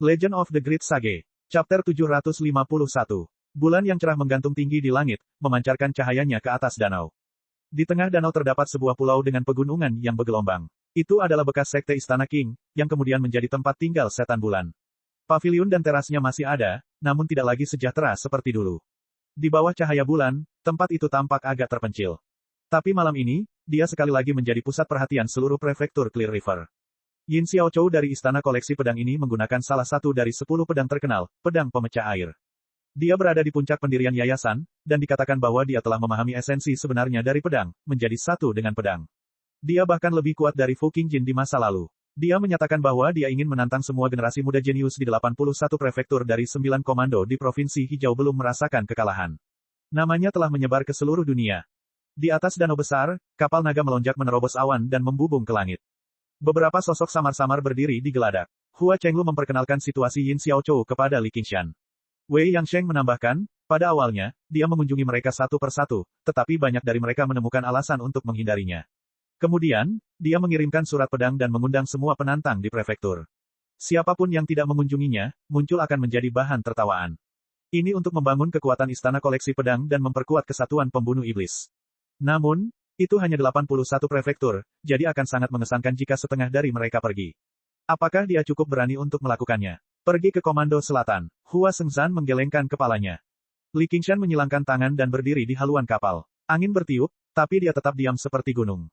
Legend of the Great Sage. Chapter 751. Bulan yang cerah menggantung tinggi di langit, memancarkan cahayanya ke atas danau. Di tengah danau terdapat sebuah pulau dengan pegunungan yang bergelombang. Itu adalah bekas sekte Istana King, yang kemudian menjadi tempat tinggal setan bulan. Paviliun dan terasnya masih ada, namun tidak lagi sejahtera seperti dulu. Di bawah cahaya bulan, tempat itu tampak agak terpencil. Tapi malam ini, dia sekali lagi menjadi pusat perhatian seluruh prefektur Clear River. Yin Xiaochou dari Istana Koleksi Pedang ini menggunakan salah satu dari 10 pedang terkenal, pedang pemecah air. Dia berada di puncak pendirian yayasan, dan dikatakan bahwa dia telah memahami esensi sebenarnya dari pedang, menjadi satu dengan pedang. Dia bahkan lebih kuat dari Fu Qingjin di masa lalu. Dia menyatakan bahwa dia ingin menantang semua generasi muda jenius di 81 prefektur dari 9 komando di Provinsi Hijau belum merasakan kekalahan. Namanya telah menyebar ke seluruh dunia. Di atas danau besar, kapal naga melonjak menerobos awan dan membubung ke langit. Beberapa sosok samar-samar berdiri di geladak. Hua Chenglu memperkenalkan situasi Yin Xiaochou kepada Li Qingshan. Wei Yangsheng menambahkan, pada awalnya, dia mengunjungi mereka satu persatu, tetapi banyak dari mereka menemukan alasan untuk menghindarinya. Kemudian, dia mengirimkan surat pedang dan mengundang semua penantang di prefektur. Siapapun yang tidak mengunjunginya, muncul akan menjadi bahan tertawaan. Ini untuk membangun kekuatan istana koleksi pedang dan memperkuat kesatuan pembunuh iblis. Namun, itu hanya 81 prefektur, jadi akan sangat mengesankan jika setengah dari mereka pergi. Apakah dia cukup berani untuk melakukannya? Pergi ke Komando Selatan. Hua Sengzan menggelengkan kepalanya. Li Qingshan menyilangkan tangan dan berdiri di haluan kapal. Angin bertiup, tapi dia tetap diam seperti gunung.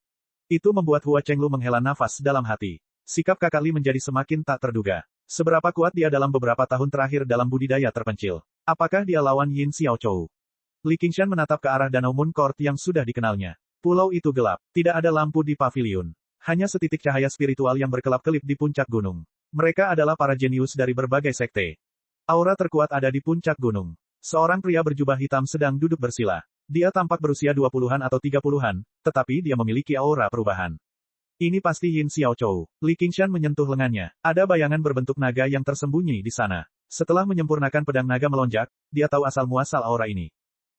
Itu membuat Hua Chenglu menghela nafas dalam hati. Sikap kakak Li menjadi semakin tak terduga. Seberapa kuat dia dalam beberapa tahun terakhir dalam budidaya terpencil? Apakah dia lawan Yin Xiaochou? Li Qingshan menatap ke arah danau Moon Court yang sudah dikenalnya. Pulau itu gelap. Tidak ada lampu di paviliun. Hanya setitik cahaya spiritual yang berkelap-kelip di puncak gunung. Mereka adalah para jenius dari berbagai sekte. Aura terkuat ada di puncak gunung. Seorang pria berjubah hitam sedang duduk bersila. Dia tampak berusia 20-an atau 30-an, tetapi dia memiliki aura perubahan. Ini pasti Yin Xiaochou. Li Qingshan menyentuh lengannya. Ada bayangan berbentuk naga yang tersembunyi di sana. Setelah menyempurnakan pedang naga melonjak, dia tahu asal-muasal aura ini.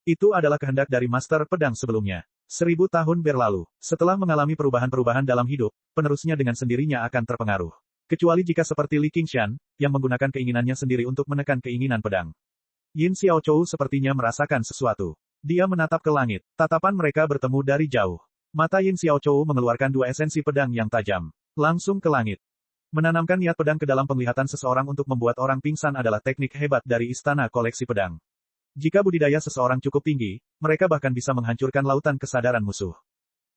Itu adalah kehendak dari master pedang sebelumnya. 1000 tahun berlalu, setelah mengalami perubahan-perubahan dalam hidup, penerusnya dengan sendirinya akan terpengaruh. Kecuali jika seperti Li Qingshan, yang menggunakan keinginannya sendiri untuk menekan keinginan pedang. Yin Xiaochou sepertinya merasakan sesuatu. Dia menatap ke langit, tatapan mereka bertemu dari jauh. Mata Yin Xiaochou mengeluarkan dua esensi pedang yang tajam. Langsung ke langit. Menanamkan niat pedang ke dalam penglihatan seseorang untuk membuat orang pingsan adalah teknik hebat dari istana koleksi pedang. Jika budidaya seseorang cukup tinggi, mereka bahkan bisa menghancurkan lautan kesadaran musuh.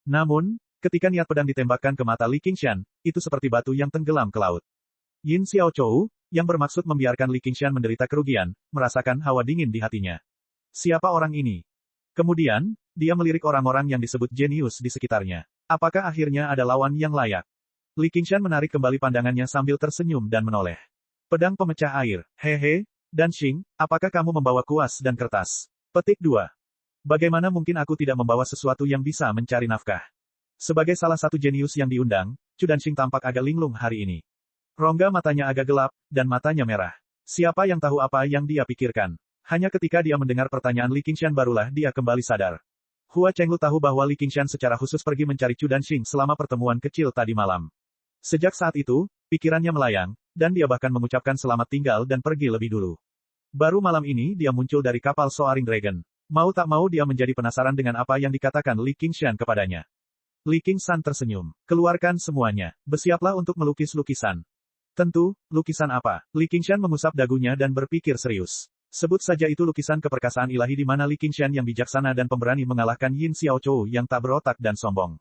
Namun, ketika niat pedang ditembakkan ke mata Li Qingshan, itu seperti batu yang tenggelam ke laut. Yin Xiaochou, yang bermaksud membiarkan Li Qingshan menderita kerugian, merasakan hawa dingin di hatinya. Siapa orang ini? Kemudian, dia melirik orang-orang yang disebut jenius di sekitarnya. Apakah akhirnya ada lawan yang layak? Li Qingshan menarik kembali pandangannya sambil tersenyum dan menoleh. Pedang pemecah air, hehe. Dan Xing, apakah kamu membawa kuas dan kertas? Petik 2. Bagaimana mungkin aku tidak membawa sesuatu yang bisa mencari nafkah? Sebagai salah satu jenius yang diundang, Chu Danxing tampak agak linglung hari ini. Rongga matanya agak gelap, dan matanya merah. Siapa yang tahu apa yang dia pikirkan? Hanya ketika dia mendengar pertanyaan Li Qingshan barulah dia kembali sadar. Hua Chenglu tahu bahwa Li Qingshan secara khusus pergi mencari Chu Danxing selama pertemuan kecil tadi malam. Sejak saat itu, pikirannya melayang, dan dia bahkan mengucapkan selamat tinggal dan pergi lebih dulu. Baru malam ini dia muncul dari kapal Soaring Dragon. Mau tak mau dia menjadi penasaran dengan apa yang dikatakan Li Qingshan kepadanya. Li Qingshan tersenyum. Keluarkan semuanya. Bersiaplah untuk melukis lukisan. Tentu, lukisan apa? Li Qingshan mengusap dagunya dan berpikir serius. Sebut saja itu lukisan keperkasaan ilahi di mana Li Qingshan yang bijaksana dan pemberani mengalahkan Yin Xiaochou yang tak berotak dan sombong.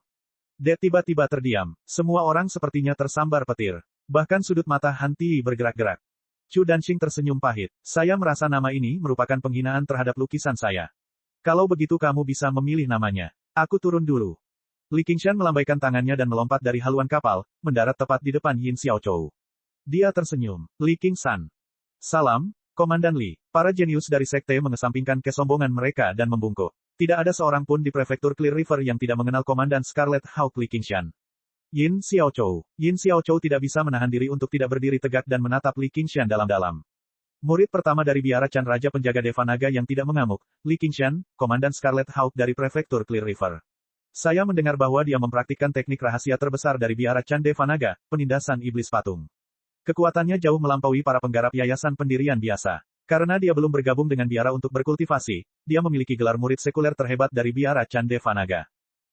Dia tiba-tiba terdiam. Semua orang sepertinya tersambar petir. Bahkan sudut mata Han Ti bergerak-gerak. Chu Danxing tersenyum pahit. Saya merasa nama ini merupakan penghinaan terhadap lukisan saya. Kalau begitu kamu bisa memilih namanya. Aku turun dulu. Li Qingshan melambaikan tangannya dan melompat dari haluan kapal, mendarat tepat di depan Yin Xiaochou. Dia tersenyum. Li Qingshan. Salam, Komandan Li. Para jenius dari sekte mengesampingkan kesombongan mereka dan membungkuk. Tidak ada seorang pun di prefektur Clear River yang tidak mengenal Komandan Scarlet Hawk Li Qingshan. Yin Xiaochou. Yin Xiaochou tidak bisa menahan diri untuk tidak berdiri tegak dan menatap Li Qingshan dalam-dalam. Murid pertama dari Biara Chan Raja Penjaga Devanaga yang tidak mengamuk, Li Qingshan, Komandan Scarlet Hawk dari prefektur Clear River. Saya mendengar bahwa dia mempraktikkan teknik rahasia terbesar dari Biara Chan Devanaga, penindasan iblis patung. Kekuatannya jauh melampaui para penggarap yayasan pendirian biasa. Karena dia belum bergabung dengan biara untuk berkultivasi, dia memiliki gelar murid sekuler terhebat dari biara Candevanaga.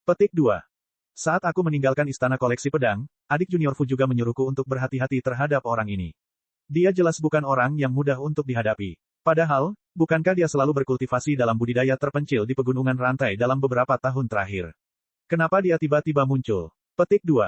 Petik 2. Saat aku meninggalkan istana koleksi pedang, adik juniorku juga menyuruhku untuk berhati-hati terhadap orang ini. Dia jelas bukan orang yang mudah untuk dihadapi. Padahal, bukankah dia selalu berkultivasi dalam budidaya terpencil di pegunungan rantai dalam beberapa tahun terakhir? Kenapa dia tiba-tiba muncul? Petik 2.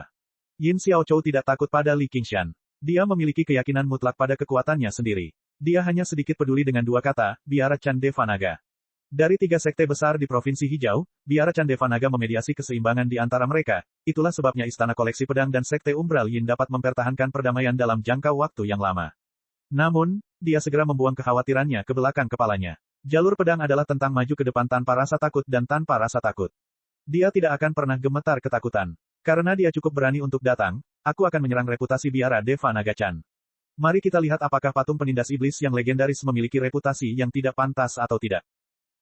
Yin Xiaochou tidak takut pada Li Qingshan. Dia memiliki keyakinan mutlak pada kekuatannya sendiri. Dia hanya sedikit peduli dengan dua kata, biara Candevanaga. Dari 3 sekte besar di Provinsi Hijau, biara Candevanaga memediasi keseimbangan di antara mereka. Itulah sebabnya istana koleksi pedang dan sekte Umbral Yin dapat mempertahankan perdamaian dalam jangka waktu yang lama. Namun, dia segera membuang kekhawatirannya ke belakang kepalanya. Jalur pedang adalah tentang maju ke depan tanpa rasa takut dan tanpa rasa takut. Dia tidak akan pernah gemetar ketakutan. Karena dia cukup berani untuk datang, aku akan menyerang reputasi biara Devanaga-chan. Mari kita lihat apakah patung penindas iblis yang legendaris memiliki reputasi yang tidak pantas atau tidak.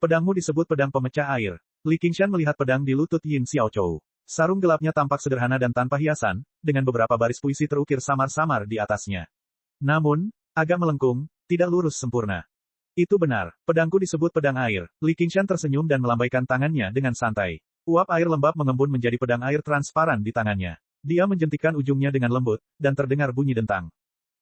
Pedangmu disebut pedang pemecah air. Li Qingshan melihat pedang di lutut Yin Xiaochou. Sarung gelapnya tampak sederhana dan tanpa hiasan, dengan beberapa baris puisi terukir samar-samar di atasnya. Namun, agak melengkung, tidak lurus sempurna. Itu benar, pedangku disebut pedang air. Li Qingshan tersenyum dan melambaikan tangannya dengan santai. Uap air lembab mengembun menjadi pedang air transparan di tangannya. Dia menjentikkan ujungnya dengan lembut, dan terdengar bunyi dentang.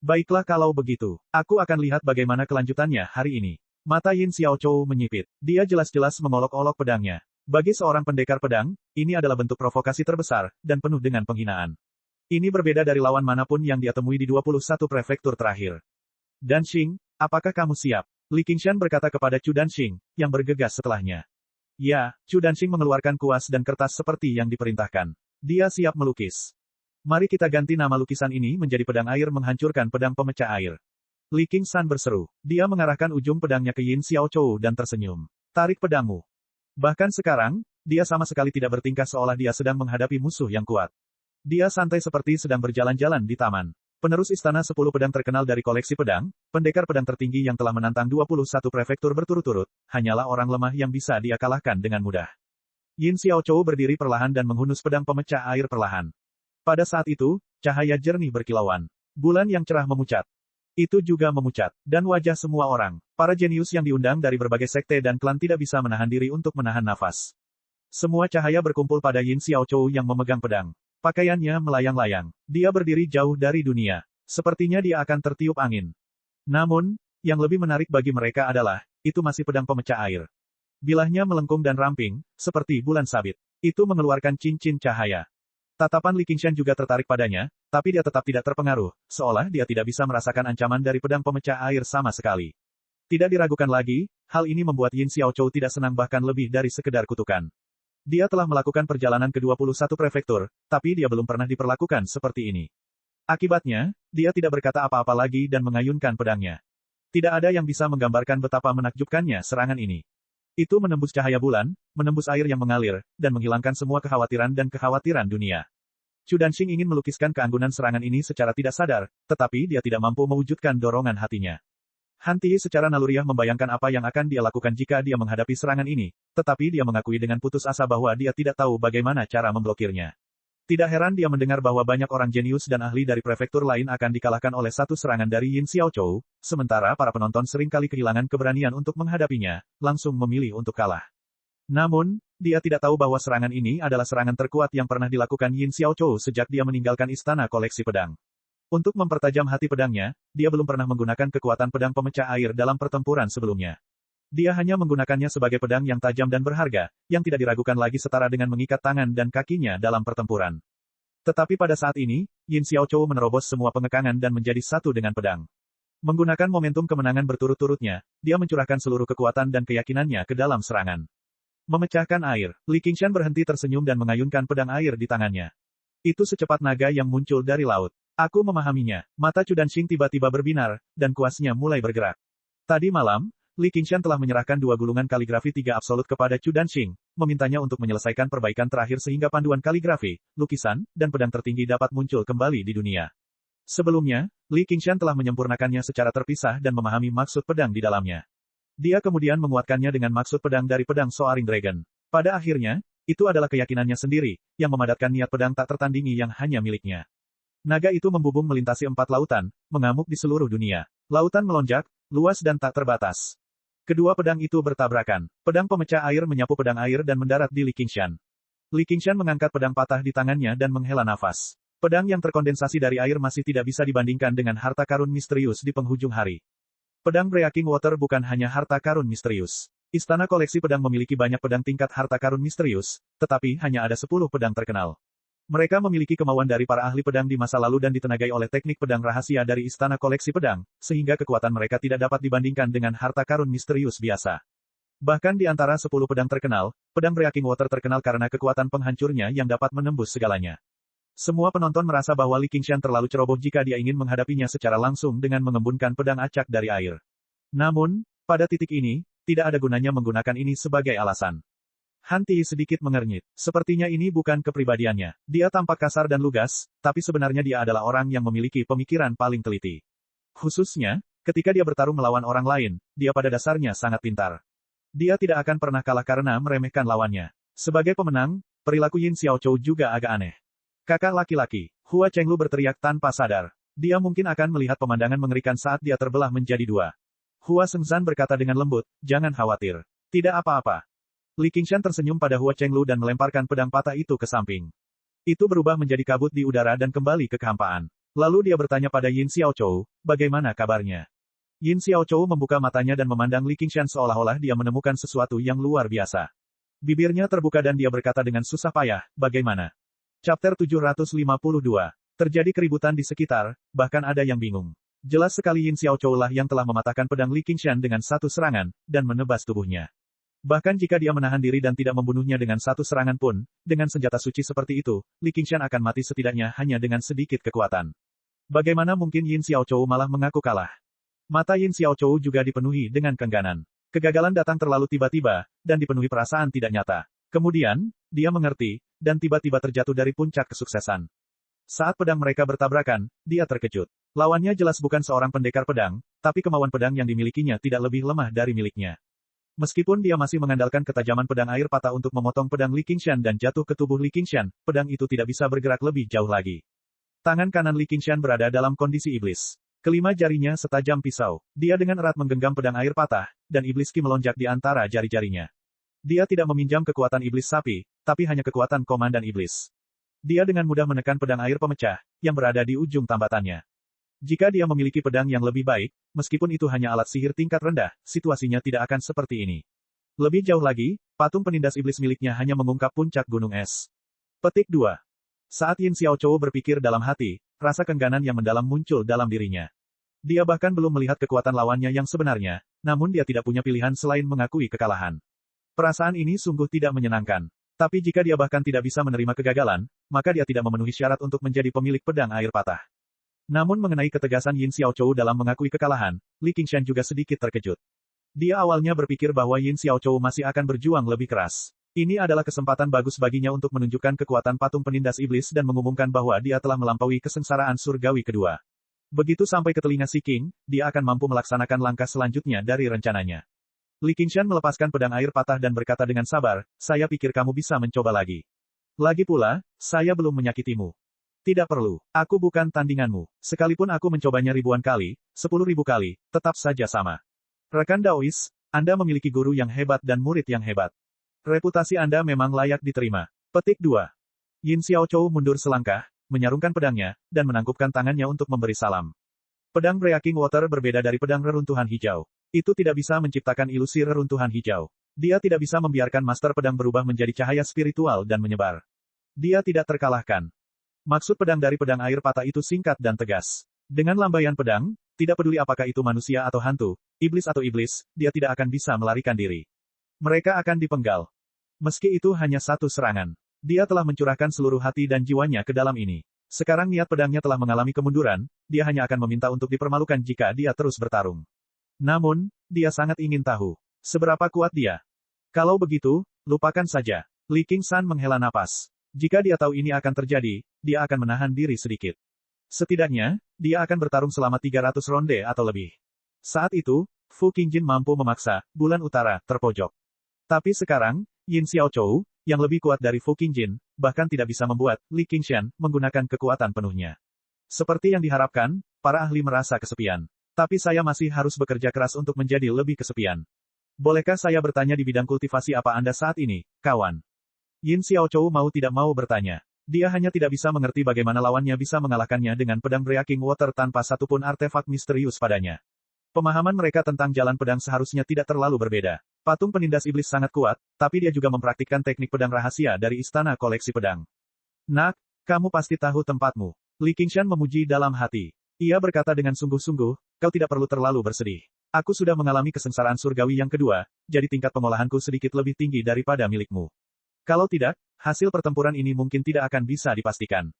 Baiklah kalau begitu, aku akan lihat bagaimana kelanjutannya hari ini. Mata Yin Xiaochou menyipit. Dia jelas-jelas mengolok-olok pedangnya. Bagi seorang pendekar pedang, ini adalah bentuk provokasi terbesar, dan penuh dengan penghinaan. Ini berbeda dari lawan manapun yang dia temui di 21 prefektur terakhir. Danxing, apakah kamu siap? Li Qingshan berkata kepada Chu Danxing, yang bergegas setelahnya. Ya, Chu Danxing mengeluarkan kuas dan kertas seperti yang diperintahkan. Dia siap melukis. Mari kita ganti nama lukisan ini menjadi pedang air menghancurkan pedang pemecah air. Li Qingshan berseru. Dia mengarahkan ujung pedangnya ke Yin Xiaochou dan tersenyum. Tarik pedangmu. Bahkan sekarang, dia sama sekali tidak bertingkah seolah dia sedang menghadapi musuh yang kuat. Dia santai seperti sedang berjalan-jalan di taman. Penerus istana 10 pedang terkenal dari koleksi pedang, pendekar pedang tertinggi yang telah menantang 21 prefektur berturut-turut, hanyalah orang lemah yang bisa dia kalahkan dengan mudah. Yin Xiaochou berdiri perlahan dan menghunus pedang pemecah air perlahan. Pada saat itu, cahaya jernih berkilauan. Bulan yang cerah memucat. Itu juga memucat. Dan wajah semua orang, para jenius yang diundang dari berbagai sekte dan klan tidak bisa menahan diri untuk menahan nafas. Semua cahaya berkumpul pada Yin Xiaochou yang memegang pedang. Pakaiannya melayang-layang. Dia berdiri jauh dari dunia. Sepertinya dia akan tertiup angin. Namun, yang lebih menarik bagi mereka adalah, itu masih pedang pemecah air. Bilahnya melengkung dan ramping, seperti bulan sabit. Itu mengeluarkan cincin cahaya. Tatapan Li Qingshan juga tertarik padanya, tapi dia tetap tidak terpengaruh, seolah dia tidak bisa merasakan ancaman dari pedang pemecah air sama sekali. Tidak diragukan lagi, hal ini membuat Yin Xiaochou tidak senang bahkan lebih dari sekedar kutukan. Dia telah melakukan perjalanan ke 21 prefektur, tapi dia belum pernah diperlakukan seperti ini. Akibatnya, dia tidak berkata apa-apa lagi dan mengayunkan pedangnya. Tidak ada yang bisa menggambarkan betapa menakjubkannya serangan ini. Itu menembus cahaya bulan, menembus air yang mengalir, dan menghilangkan semua kekhawatiran dan kekhawatiran dunia. Chu Danxing ingin melukiskan keanggunan serangan ini secara tidak sadar, tetapi dia tidak mampu mewujudkan dorongan hatinya. Han Ti secara naluriah membayangkan apa yang akan dia lakukan jika dia menghadapi serangan ini, tetapi dia mengakui dengan putus asa bahwa dia tidak tahu bagaimana cara memblokirnya. Tidak heran dia mendengar bahwa banyak orang jenius dan ahli dari prefektur lain akan dikalahkan oleh satu serangan dari Yin Xiaochou, sementara para penonton seringkali kehilangan keberanian untuk menghadapinya, langsung memilih untuk kalah. Namun, dia tidak tahu bahwa serangan ini adalah serangan terkuat yang pernah dilakukan Yin Xiaochou sejak dia meninggalkan istana koleksi pedang. Untuk mempertajam hati pedangnya, dia belum pernah menggunakan kekuatan pedang pemecah air dalam pertempuran sebelumnya. Dia hanya menggunakannya sebagai pedang yang tajam dan berharga, yang tidak diragukan lagi setara dengan mengikat tangan dan kakinya dalam pertempuran. Tetapi pada saat ini, Yin Xiaochou menerobos semua pengekangan dan menjadi satu dengan pedang. Menggunakan momentum kemenangan berturut-turutnya, dia mencurahkan seluruh kekuatan dan keyakinannya ke dalam serangan. Memecahkan air, Li Qingshan berhenti tersenyum dan mengayunkan pedang air di tangannya. Itu secepat naga yang muncul dari laut. Aku memahaminya. Mata Chu Danxing tiba-tiba berbinar, dan kuasnya mulai bergerak. Tadi malam, Li Qingshan telah menyerahkan 2 gulungan kaligrafi 3 absolut kepada Chu Danxing, memintanya untuk menyelesaikan perbaikan terakhir sehingga panduan kaligrafi, lukisan, dan pedang tertinggi dapat muncul kembali di dunia. Sebelumnya, Li Qingshan telah menyempurnakannya secara terpisah dan memahami maksud pedang di dalamnya. Dia kemudian menguatkannya dengan maksud pedang dari pedang Soaring Dragon. Pada akhirnya, itu adalah keyakinannya sendiri, yang memadatkan niat pedang tak tertandingi yang hanya miliknya. Naga itu membubung melintasi 4 lautan, mengamuk di seluruh dunia. Lautan melonjak, luas dan tak terbatas. Kedua pedang itu bertabrakan. Pedang pemecah air menyapu pedang air dan mendarat di Li Qingshan. Li Qingshan mengangkat pedang patah di tangannya dan menghela nafas. Pedang yang terkondensasi dari air masih tidak bisa dibandingkan dengan harta karun misterius di penghujung hari. Pedang Breaking Water bukan hanya harta karun misterius. Istana koleksi pedang memiliki banyak pedang tingkat harta karun misterius, tetapi hanya ada 10 pedang terkenal. Mereka memiliki kemauan dari para ahli pedang di masa lalu dan ditenagai oleh teknik pedang rahasia dari istana koleksi pedang, sehingga kekuatan mereka tidak dapat dibandingkan dengan harta karun misterius biasa. Bahkan di antara 10 pedang terkenal, pedang Breaking Water terkenal karena kekuatan penghancurnya yang dapat menembus segalanya. Semua penonton merasa bahwa Li Qingshan terlalu ceroboh jika dia ingin menghadapinya secara langsung dengan mengembunkan pedang acak dari air. Namun, pada titik ini, tidak ada gunanya menggunakan ini sebagai alasan. Han Ti sedikit mengernyit. Sepertinya ini bukan kepribadiannya. Dia tampak kasar dan lugas, tapi sebenarnya dia adalah orang yang memiliki pemikiran paling teliti. Khususnya, ketika dia bertarung melawan orang lain, dia pada dasarnya sangat pintar. Dia tidak akan pernah kalah karena meremehkan lawannya. Sebagai pemenang, perilaku Yin Xiaochou juga agak aneh. Kakak laki-laki, Hua Chenglu berteriak tanpa sadar. Dia mungkin akan melihat pemandangan mengerikan saat dia terbelah menjadi 2. Hua Shengzhan berkata dengan lembut, jangan khawatir. Tidak apa-apa. Li Qingshan tersenyum pada Hua Chenglu dan melemparkan pedang patah itu ke samping. Itu berubah menjadi kabut di udara dan kembali ke kehampaan. Lalu dia bertanya pada Yin Xiaochou, bagaimana kabarnya? Yin Xiaochou membuka matanya dan memandang Li Qingshan seolah-olah dia menemukan sesuatu yang luar biasa. Bibirnya terbuka dan dia berkata dengan susah payah, bagaimana? Chapter 752. Terjadi keributan di sekitar, bahkan ada yang bingung. Jelas sekali Yin Xiaochou lah yang telah mematahkan pedang Li Qingshan dengan satu serangan, dan menebas tubuhnya. Bahkan jika dia menahan diri dan tidak membunuhnya dengan satu serangan pun, dengan senjata suci seperti itu, Li Qingshan akan mati setidaknya hanya dengan sedikit kekuatan. Bagaimana mungkin Yin Xiaochou malah mengaku kalah? Mata Yin Xiaochou juga dipenuhi dengan kengganan. Kegagalan datang terlalu tiba-tiba, dan dipenuhi perasaan tidak nyata. Kemudian, dia mengerti, dan tiba-tiba terjatuh dari puncak kesuksesan. Saat pedang mereka bertabrakan, dia terkejut. Lawannya jelas bukan seorang pendekar pedang, tapi kemauan pedang yang dimilikinya tidak lebih lemah dari miliknya. Meskipun dia masih mengandalkan ketajaman pedang air patah untuk memotong pedang Li Qingshan dan jatuh ke tubuh Li Qingshan, pedang itu tidak bisa bergerak lebih jauh lagi. Tangan kanan Li Qingshan berada dalam kondisi iblis. Kelima jarinya setajam pisau. Dia dengan erat menggenggam pedang air patah, dan iblis Qi melonjak di antara jari-jarinya. Dia tidak meminjam kekuatan iblis sapi, tapi hanya kekuatan komandan iblis. Dia dengan mudah menekan pedang air pemecah, yang berada di ujung tambatannya. Jika dia memiliki pedang yang lebih baik, meskipun itu hanya alat sihir tingkat rendah, situasinya tidak akan seperti ini. Lebih jauh lagi, patung penindas iblis miliknya hanya mengungkap puncak gunung es. Petik 2. Saat Yin Xiaochou berpikir dalam hati, rasa kengganan yang mendalam muncul dalam dirinya. Dia bahkan belum melihat kekuatan lawannya yang sebenarnya, namun dia tidak punya pilihan selain mengakui kekalahan. Perasaan ini sungguh tidak menyenangkan. Tapi jika dia bahkan tidak bisa menerima kegagalan, maka dia tidak memenuhi syarat untuk menjadi pemilik pedang air patah. Namun mengenai ketegasan Yin Xiaochou dalam mengakui kekalahan, Li Qingshan juga sedikit terkejut. Dia awalnya berpikir bahwa Yin Xiaochou masih akan berjuang lebih keras. Ini adalah kesempatan bagus baginya untuk menunjukkan kekuatan patung penindas iblis dan mengumumkan bahwa dia telah melampaui kesengsaraan surgawi kedua. Begitu sampai ke telinga si King, dia akan mampu melaksanakan langkah selanjutnya dari rencananya. Li Qingshan melepaskan pedang air patah dan berkata dengan sabar, saya pikir kamu bisa mencoba lagi. Lagi pula, saya belum menyakitimu. Tidak perlu. Aku bukan tandinganmu. Sekalipun aku mencobanya ribuan kali, 10.000 kali, tetap saja sama. Rekan Daois, Anda memiliki guru yang hebat dan murid yang hebat. Reputasi Anda memang layak diterima. Petik 2. Yin Xiaochou mundur selangkah, menyarungkan pedangnya, dan menangkupkan tangannya untuk memberi salam. Pedang Breaking Water berbeda dari pedang reruntuhan hijau. Itu tidak bisa menciptakan ilusi reruntuhan hijau. Dia tidak bisa membiarkan master pedang berubah menjadi cahaya spiritual dan menyebar. Dia tidak terkalahkan. Maksud pedang dari pedang air patah itu singkat dan tegas. Dengan lambaian pedang, tidak peduli apakah itu manusia atau hantu, iblis atau iblis, dia tidak akan bisa melarikan diri. Mereka akan dipenggal. Meski itu hanya satu serangan. Dia telah mencurahkan seluruh hati dan jiwanya ke dalam ini. Sekarang niat pedangnya telah mengalami kemunduran, dia hanya akan meminta untuk dipermalukan jika dia terus bertarung. Namun, dia sangat ingin tahu, seberapa kuat dia. Kalau begitu, lupakan saja. Li Qingshan menghela napas. Jika dia tahu ini akan terjadi, dia akan menahan diri sedikit. Setidaknya, dia akan bertarung selama 300 ronde atau lebih. Saat itu, Fu Qingjin mampu memaksa bulan utara terpojok. Tapi sekarang, Yin Xiaochou, yang lebih kuat dari Fu Qingjin, bahkan tidak bisa membuat Li Qingshan menggunakan kekuatan penuhnya. Seperti yang diharapkan, para ahli merasa kesepian. Tapi saya masih harus bekerja keras untuk menjadi lebih kesepian. Bolehkah saya bertanya di bidang kultivasi apa Anda saat ini, kawan? Yin Xiaochou mau tidak mau bertanya. Dia hanya tidak bisa mengerti bagaimana lawannya bisa mengalahkannya dengan pedang Breaking Water tanpa satupun artefak misterius padanya. Pemahaman mereka tentang jalan pedang seharusnya tidak terlalu berbeda. Patung penindas iblis sangat kuat, tapi dia juga mempraktikkan teknik pedang rahasia dari istana koleksi pedang. Nak, kamu pasti tahu tempatmu. Li Qingshan memuji dalam hati. Ia berkata dengan sungguh-sungguh, kau tidak perlu terlalu bersedih. Aku sudah mengalami kesengsaraan surgawi yang kedua, jadi tingkat pengolahanku sedikit lebih tinggi daripada milikmu. Kalau tidak, hasil pertempuran ini mungkin tidak akan bisa dipastikan.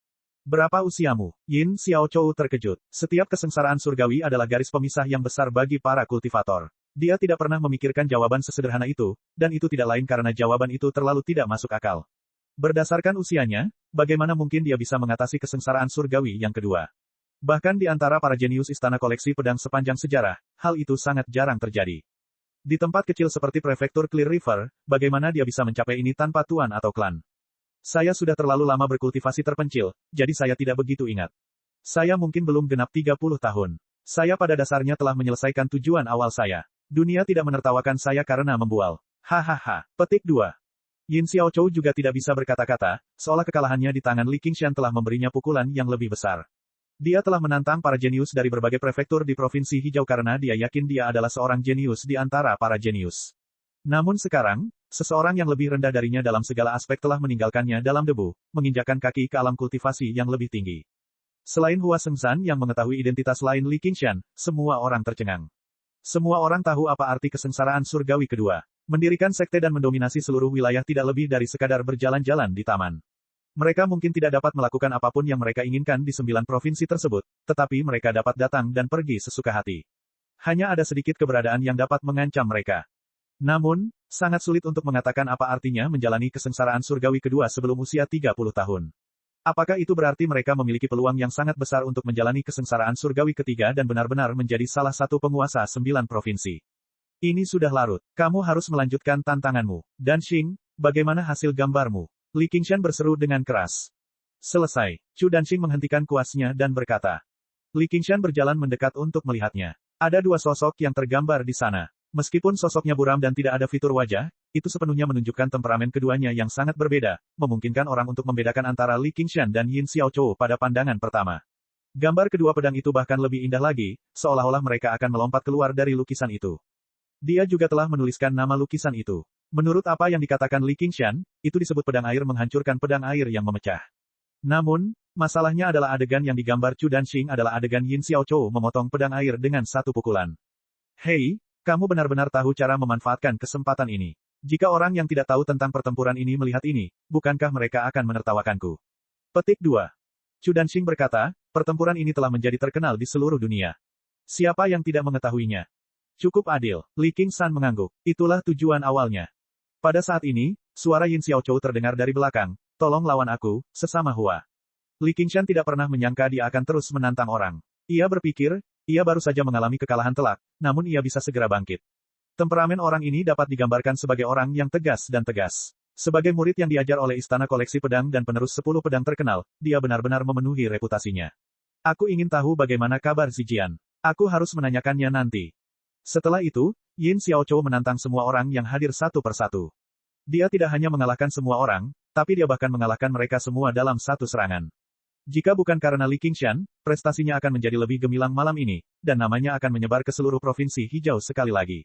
Berapa usiamu? Yin Xiaochou terkejut. Setiap kesengsaraan surgawi adalah garis pemisah yang besar bagi para kultivator. Dia tidak pernah memikirkan jawaban sesederhana itu, dan itu tidak lain karena jawaban itu terlalu tidak masuk akal. Berdasarkan usianya, bagaimana mungkin dia bisa mengatasi kesengsaraan surgawi yang kedua? Bahkan di antara para jenius istana koleksi pedang sepanjang sejarah, hal itu sangat jarang terjadi. Di tempat kecil seperti prefektur Clear River, bagaimana dia bisa mencapai ini tanpa tuan atau klan? Saya sudah terlalu lama berkultivasi terpencil, jadi saya tidak begitu ingat. Saya mungkin belum genap 30 tahun. Saya pada dasarnya telah menyelesaikan tujuan awal saya. Dunia tidak menertawakan saya karena membual. Hahaha. Petik 2. Yin Xiaochou juga tidak bisa berkata-kata, seolah kekalahannya di tangan Li Qingshan telah memberinya pukulan yang lebih besar. Dia telah menantang para jenius dari berbagai prefektur di Provinsi Hijau karena dia yakin dia adalah seorang jenius di antara para jenius. Namun sekarang, seseorang yang lebih rendah darinya dalam segala aspek telah meninggalkannya dalam debu, menginjakkan kaki ke alam kultivasi yang lebih tinggi. Selain Hua Sengzan yang mengetahui identitas lain Li Qingshan, semua orang tercengang. Semua orang tahu apa arti kesengsaraan surgawi kedua. Mendirikan sekte dan mendominasi seluruh wilayah tidak lebih dari sekadar berjalan-jalan di taman. Mereka mungkin tidak dapat melakukan apapun yang mereka inginkan di 9 provinsi tersebut, tetapi mereka dapat datang dan pergi sesuka hati. Hanya ada sedikit keberadaan yang dapat mengancam mereka. Namun, sangat sulit untuk mengatakan apa artinya menjalani kesengsaraan surgawi kedua sebelum usia 30 tahun. Apakah itu berarti mereka memiliki peluang yang sangat besar untuk menjalani kesengsaraan surgawi ketiga dan benar-benar menjadi salah satu penguasa 9 provinsi? Ini sudah larut. Kamu harus melanjutkan tantanganmu. Dan Xing, bagaimana hasil gambarmu? Li Qingshan berseru dengan keras. Selesai. Chu Danxing menghentikan kuasnya dan berkata. Li Qingshan berjalan mendekat untuk melihatnya. Ada dua sosok yang tergambar di sana. Meskipun sosoknya buram dan tidak ada fitur wajah, itu sepenuhnya menunjukkan temperamen keduanya yang sangat berbeda, memungkinkan orang untuk membedakan antara Li Qingshan dan Yin Xiaochou pada pandangan pertama. Gambar kedua pedang itu bahkan lebih indah lagi, seolah-olah mereka akan melompat keluar dari lukisan itu. Dia juga telah menuliskan nama lukisan itu. Menurut apa yang dikatakan Li Qingshan, itu disebut pedang air menghancurkan pedang air yang memecah. Namun, masalahnya adalah adegan yang digambar Chu Danxing adalah adegan Yin Xiaochou memotong pedang air dengan satu pukulan. Hei, kamu benar-benar tahu cara memanfaatkan kesempatan ini. Jika orang yang tidak tahu tentang pertempuran ini melihat ini, bukankah mereka akan menertawakanku? Petik 2. Chu Danxing berkata, pertempuran ini telah menjadi terkenal di seluruh dunia. Siapa yang tidak mengetahuinya? Cukup adil. Li Qingshan mengangguk. Itulah tujuan awalnya. Pada saat ini, suara Yin Xiaochou terdengar dari belakang. Tolong lawan aku, sesama Hua. Li Qingshan tidak pernah menyangka dia akan terus menantang orang. Ia berpikir, ia baru saja mengalami kekalahan telak, namun ia bisa segera bangkit. Temperamen orang ini dapat digambarkan sebagai orang yang tegas dan tegas. Sebagai murid yang diajar oleh Istana Koleksi Pedang dan penerus 10 pedang terkenal, dia benar-benar memenuhi reputasinya. Aku ingin tahu bagaimana kabar Zijian. Aku harus menanyakannya nanti. Setelah itu, Yin Xiaochou menantang semua orang yang hadir satu persatu. Dia tidak hanya mengalahkan semua orang, tapi dia bahkan mengalahkan mereka semua dalam satu serangan. Jika bukan karena Li Qingshan, prestasinya akan menjadi lebih gemilang malam ini, dan namanya akan menyebar ke seluruh provinsi hijau sekali lagi.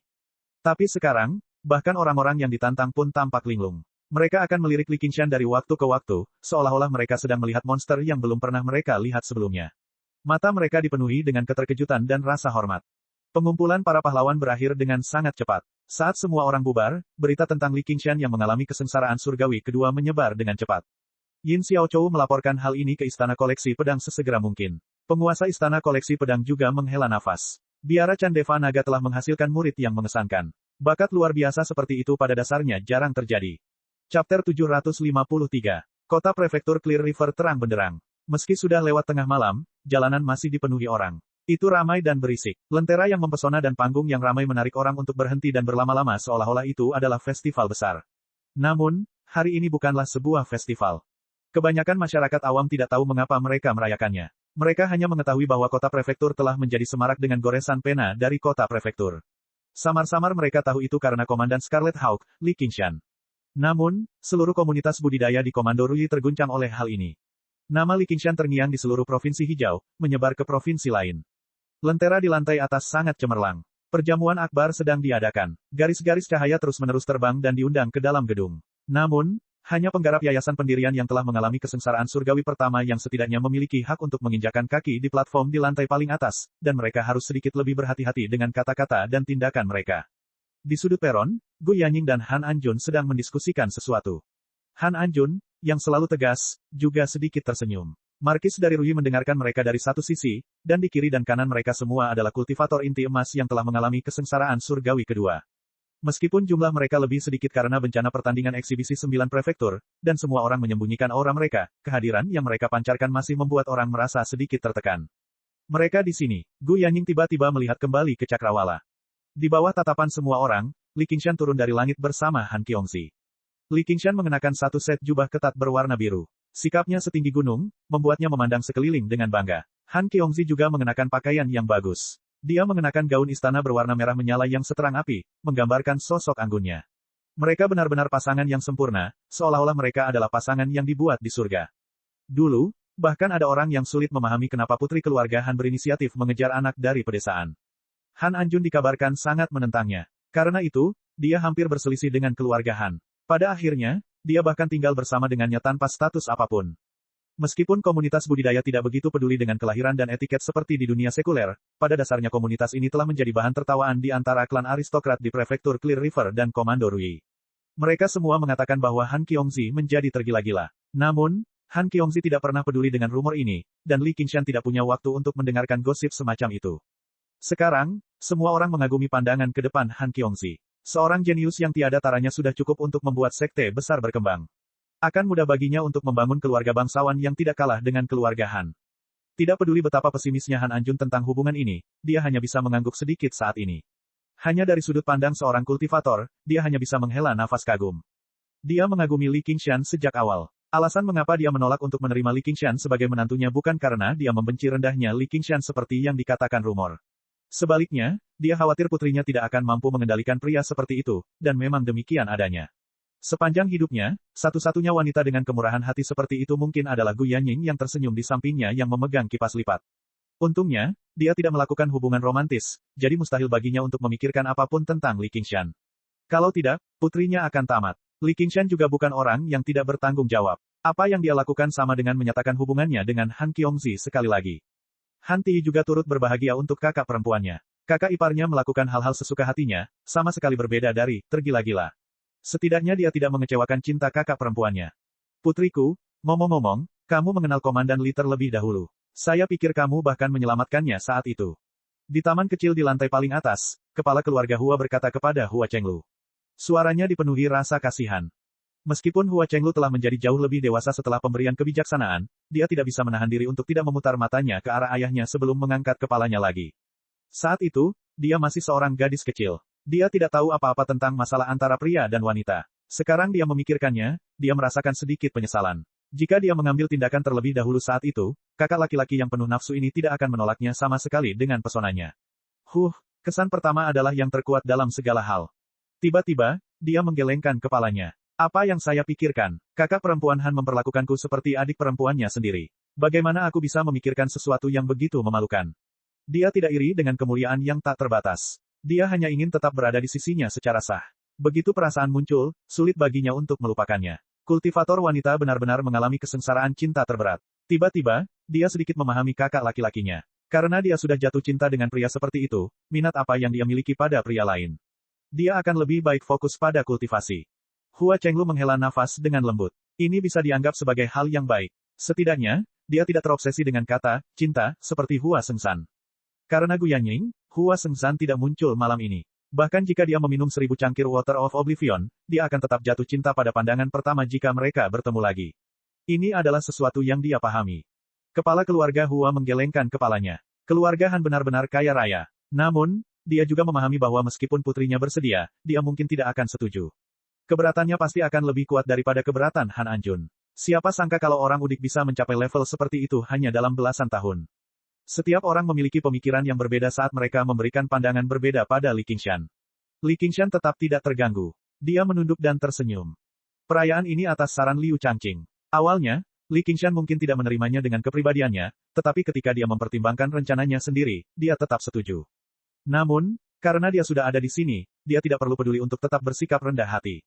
Tapi sekarang, bahkan orang-orang yang ditantang pun tampak linglung. Mereka akan melirik Li Qingshan dari waktu ke waktu, seolah-olah mereka sedang melihat monster yang belum pernah mereka lihat sebelumnya. Mata mereka dipenuhi dengan keterkejutan dan rasa hormat. Pengumpulan para pahlawan berakhir dengan sangat cepat. Saat semua orang bubar, berita tentang Li Qingshan yang mengalami kesengsaraan surgawi kedua menyebar dengan cepat. Yin Xiaochou melaporkan hal ini ke Istana Koleksi Pedang sesegera mungkin. Penguasa Istana Koleksi Pedang juga menghela nafas. Biara Chandeva Naga telah menghasilkan murid yang mengesankan. Bakat luar biasa seperti itu pada dasarnya jarang terjadi. Chapter 753. Kota Prefektur Clear River terang benderang. Meski sudah lewat tengah malam, jalanan masih dipenuhi orang. Itu ramai dan berisik. Lentera yang mempesona dan panggung yang ramai menarik orang untuk berhenti dan berlama-lama seolah-olah itu adalah festival besar. Namun, hari ini bukanlah sebuah festival. Kebanyakan masyarakat awam tidak tahu mengapa mereka merayakannya. Mereka hanya mengetahui bahwa kota prefektur telah menjadi semarak dengan goresan pena dari kota prefektur. Samar-samar mereka tahu itu karena Komandan Scarlet Hawk, Li Qingshan. Namun, seluruh komunitas budidaya di Komando Rui terguncang oleh hal ini. Nama Li Qingshan terngiang di seluruh provinsi hijau, menyebar ke provinsi lain. Lentera di lantai atas sangat cemerlang. Perjamuan akbar sedang diadakan. Garis-garis cahaya terus-menerus terbang dan diundang ke dalam gedung. Namun, hanya penggarap yayasan pendirian yang telah mengalami kesengsaraan surgawi pertama yang setidaknya memiliki hak untuk menginjakan kaki di platform di lantai paling atas, dan mereka harus sedikit lebih berhati-hati dengan kata-kata dan tindakan mereka. Di sudut peron, Gu Yanying dan Han Anjun sedang mendiskusikan sesuatu. Han Anjun, yang selalu tegas, juga sedikit tersenyum. Markis dari Rui mendengarkan mereka dari satu sisi, dan di kiri dan kanan mereka semua adalah kultivator inti emas yang telah mengalami kesengsaraan surgawi kedua. Meskipun jumlah mereka lebih sedikit karena bencana pertandingan eksibisi 9 prefektur, dan semua orang menyembunyikan aura mereka, kehadiran yang mereka pancarkan masih membuat orang merasa sedikit tertekan. Mereka di sini. Gu Yanying tiba-tiba melihat kembali ke Cakrawala. Di bawah tatapan semua orang, Li Qingshan turun dari langit bersama Han Qiongzi. Li Qingshan mengenakan satu set jubah ketat berwarna biru. Sikapnya setinggi gunung, membuatnya memandang sekeliling dengan bangga. Han Qiongzi juga mengenakan pakaian yang bagus. Dia mengenakan gaun istana berwarna merah menyala yang seterang api, menggambarkan sosok anggunnya. Mereka benar-benar pasangan yang sempurna, seolah-olah mereka adalah pasangan yang dibuat di surga. Dulu, bahkan ada orang yang sulit memahami kenapa putri keluarga Han berinisiatif mengejar anak dari pedesaan. Han Anjun dikabarkan sangat menentangnya. Karena itu, dia hampir berselisih dengan keluarga Han. Pada akhirnya, dia bahkan tinggal bersama dengannya tanpa status apapun. Meskipun komunitas budidaya tidak begitu peduli dengan kelahiran dan etiket seperti di dunia sekuler, pada dasarnya komunitas ini telah menjadi bahan tertawaan di antara klan aristokrat di prefektur Clear River dan Komando Rui. Mereka semua mengatakan bahwa Han Qiongzi menjadi tergila-gila. Namun, Han Qiongzi tidak pernah peduli dengan rumor ini, dan Li Qingshan tidak punya waktu untuk mendengarkan gosip semacam itu. Sekarang, semua orang mengagumi pandangan ke depan Han Qiongzi. Seorang jenius yang tiada taranya sudah cukup untuk membuat sekte besar berkembang. Akan mudah baginya untuk membangun keluarga bangsawan yang tidak kalah dengan keluarga Han. Tidak peduli betapa pesimisnya Han Anjun tentang hubungan ini, dia hanya bisa mengangguk sedikit saat ini. Hanya dari sudut pandang seorang kultivator, dia hanya bisa menghela nafas kagum. Dia mengagumi Li Qingshan sejak awal. Alasan mengapa dia menolak untuk menerima Li Qingshan sebagai menantunya bukan karena dia membenci rendahnya Li Qingshan seperti yang dikatakan rumor. Sebaliknya, dia khawatir putrinya tidak akan mampu mengendalikan pria seperti itu, dan memang demikian adanya. Sepanjang hidupnya, satu-satunya wanita dengan kemurahan hati seperti itu mungkin adalah Gu Yanying yang tersenyum di sampingnya yang memegang kipas lipat. Untungnya, dia tidak melakukan hubungan romantis, jadi mustahil baginya untuk memikirkan apapun tentang Li Qingshan. Kalau tidak, putrinya akan tamat. Li Qingshan juga bukan orang yang tidak bertanggung jawab. Apa yang dia lakukan sama dengan menyatakan hubungannya dengan Han Qiongzi sekali lagi. Han Ti juga turut berbahagia untuk kakak perempuannya. Kakak iparnya melakukan hal-hal sesuka hatinya, sama sekali berbeda dari tergila-gila. Setidaknya dia tidak mengecewakan cinta kakak perempuannya. Putriku, ngomong-ngomong, kamu mengenal Komandan Li terlebih dahulu. Saya pikir kamu bahkan menyelamatkannya saat itu. Di taman kecil di lantai paling atas, kepala keluarga Hua berkata kepada Hua Chenglu. Suaranya dipenuhi rasa kasihan. Meskipun Hua Chenglu telah menjadi jauh lebih dewasa setelah pemberian kebijaksanaan, dia tidak bisa menahan diri untuk tidak memutar matanya ke arah ayahnya sebelum mengangkat kepalanya lagi. Saat itu, dia masih seorang gadis kecil. Dia tidak tahu apa-apa tentang masalah antara pria dan wanita. Sekarang dia memikirkannya, dia merasakan sedikit penyesalan. Jika dia mengambil tindakan terlebih dahulu saat itu, kakak laki-laki yang penuh nafsu ini tidak akan menolaknya sama sekali dengan pesonanya. Kesan pertama adalah yang terkuat dalam segala hal. Tiba-tiba, dia menggelengkan kepalanya. Apa yang saya pikirkan? Kakak perempuan Han memperlakukanku seperti adik perempuannya sendiri. Bagaimana aku bisa memikirkan sesuatu yang begitu memalukan? Dia tidak iri dengan kemuliaan yang tak terbatas. Dia hanya ingin tetap berada di sisinya secara sah. Begitu perasaan muncul, sulit baginya untuk melupakannya. Kultivator wanita benar-benar mengalami kesengsaraan cinta terberat. Tiba-tiba, dia sedikit memahami kakak laki-lakinya. Karena dia sudah jatuh cinta dengan pria seperti itu, minat apa yang dia miliki pada pria lain. Dia akan lebih baik fokus pada kultivasi. Hua Chenglu menghela nafas dengan lembut. Ini bisa dianggap sebagai hal yang baik. Setidaknya, dia tidak terobsesi dengan kata, cinta, seperti Hua Sengshan. Karena Gu Yanying, Hua Sengshan tidak muncul malam ini. Bahkan jika dia meminum 1000 cangkir Water of Oblivion, dia akan tetap jatuh cinta pada pandangan pertama jika mereka bertemu lagi. Ini adalah sesuatu yang dia pahami. Kepala keluarga Hua menggelengkan kepalanya. Keluarga Han benar-benar kaya raya. Namun, dia juga memahami bahwa meskipun putrinya bersedia, dia mungkin tidak akan setuju. Keberatannya pasti akan lebih kuat daripada keberatan Han Anjun. Siapa sangka kalau orang udik bisa mencapai level seperti itu hanya dalam belasan tahun. Setiap orang memiliki pemikiran yang berbeda saat mereka memberikan pandangan berbeda pada Li Qingshan. Li Qingshan tetap tidak terganggu. Dia menunduk dan tersenyum. Perayaan ini atas saran Liu Changqing. Awalnya, Li Qingshan mungkin tidak menerimanya dengan kepribadiannya, tetapi ketika dia mempertimbangkan rencananya sendiri, dia tetap setuju. Namun, karena dia sudah ada di sini, dia tidak perlu peduli untuk tetap bersikap rendah hati.